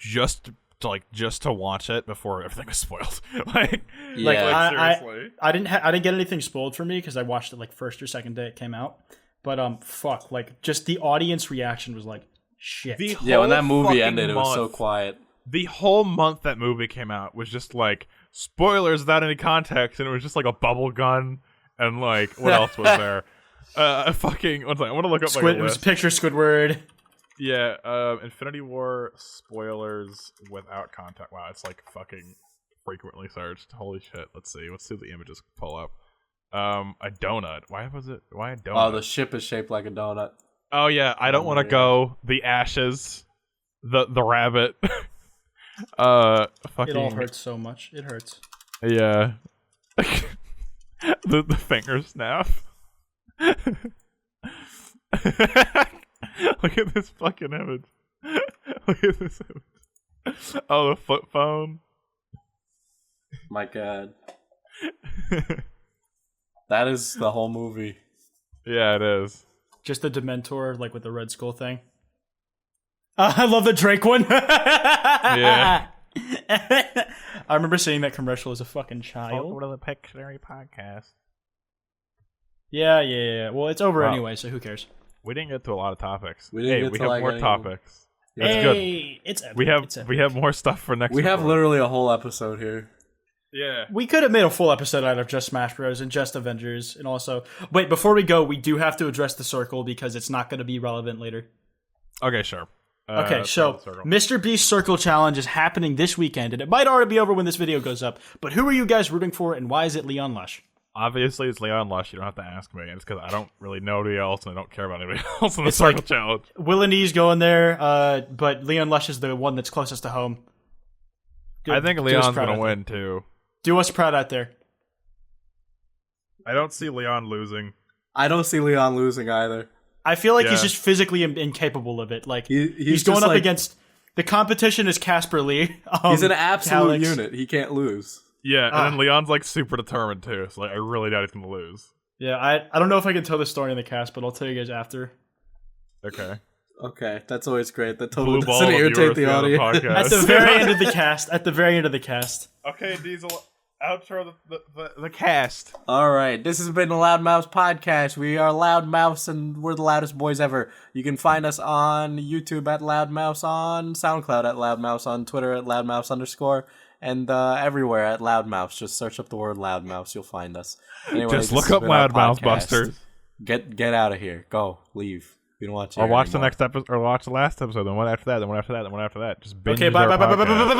S1: just to watch it before everything was spoiled. like
S2: Yeah.
S1: seriously.
S3: I didn't get anything spoiled for me because I watched it like first or second day it came out. But fuck, like just the audience reaction was like shit.
S2: Yeah, when that
S1: whole
S2: movie
S1: fucking
S2: ended, it was so
S1: month-
S2: quiet.
S1: The whole month that movie came out was just like spoilers without any context, and it was just like a bubble gun and like what else was there? Fucking one second, I want to look up like a
S3: It was
S1: list.
S3: picture Squidward.
S1: Yeah, Infinity War spoilers without context. Wow, it's like fucking frequently searched. Holy shit! Let's see the images pull up. A donut. Why a donut?
S2: Oh, the ship is shaped like a donut.
S1: Oh yeah, I don't want to
S2: yeah.
S1: go. The ashes. the rabbit. Fucking.
S3: It all hurts so much. It hurts.
S1: Yeah. the finger snap. Look at this fucking image. Look at this image. Oh, the flip phone.
S2: My God. That is the whole movie.
S1: Yeah, it is.
S3: Just the Dementor, like with the Red Skull thing. I love the Drake one.
S1: Yeah.
S3: I remember seeing that commercial as a fucking child.
S1: Welcome to the Pictionary podcast.
S3: Yeah. Well, it's over
S1: Wow.
S3: anyway, so who cares?
S1: We didn't get to a lot of topics.
S2: We didn't get
S1: we
S2: to,
S1: have
S2: like,
S1: more
S2: any-
S1: topics. That's
S3: Hey,
S1: good.
S3: it's epic.
S1: We have
S3: It's epic.
S1: we have more stuff for next.
S2: We have
S1: record.
S2: literally a whole episode here.
S1: Yeah.
S3: We could have made a full episode out of just Smash Bros. And just Avengers, and also wait. Before we go, we do have to address the circle because it's not going to be relevant later.
S1: Okay, sure.
S3: Okay, so Mr. Beast Circle Challenge is happening this weekend, and it might already be over when this video goes up. But who are you guys rooting for, and why is it Leon Lush?
S1: Obviously, it's Leon Lush. You don't have to ask me. It's because I don't really know anybody else, and I don't care about anybody else in the
S3: It's
S1: Circle
S3: like-
S1: Challenge.
S3: Will and E's going there, but Leon Lush is the one that's closest to home.
S1: I think
S3: Do us
S1: Leon's
S3: proud
S1: gonna
S3: out there.
S1: win too.
S3: Do us proud out there.
S1: I don't see Leon losing.
S2: I don't see Leon losing either.
S3: I feel like he's
S1: Yeah.
S3: just physically incapable of it. Like
S2: He's
S3: he's going
S2: just
S3: up
S2: like-
S3: against the competition is Casper Lee.
S2: He's an absolute
S3: Alex.
S2: unit. He can't lose.
S1: Yeah, and
S3: Ah.
S1: then Leon's like super determined too. So like, I really doubt he's gonna lose.
S3: Yeah, I don't know if I can tell the story in the cast, but I'll tell you guys after.
S1: Okay.
S2: Okay, that's always great. That
S1: Blue
S2: totally
S1: ball
S2: doesn't
S1: of
S2: irritate
S1: viewers
S2: the
S1: on the
S2: audience.
S1: podcast.
S3: At the very end of the cast. At the very end of the cast.
S1: Okay, Diesel. Outro the cast.
S2: All right, this has been the Loudmouths podcast. We are Loudmouths, and we're the loudest boys ever. You can find us on YouTube at Loudmouths, on SoundCloud at Loudmouths, on Twitter at Loudmouths_, and everywhere at Loudmouths. Just search up the word Loudmouths, you'll find us. Anyway,
S1: Just
S2: this
S1: look
S2: has
S1: up
S2: been our
S1: Loudmouth
S2: podcast.
S1: Busters.
S2: Get out of here. Go. Leave. We don't want you
S1: Or
S2: here
S1: watch the
S2: anymore.
S1: next episode, or watch the last episode, then one after that, then one after that, then one after that. Just binge
S3: Okay, bye.
S1: our podcast.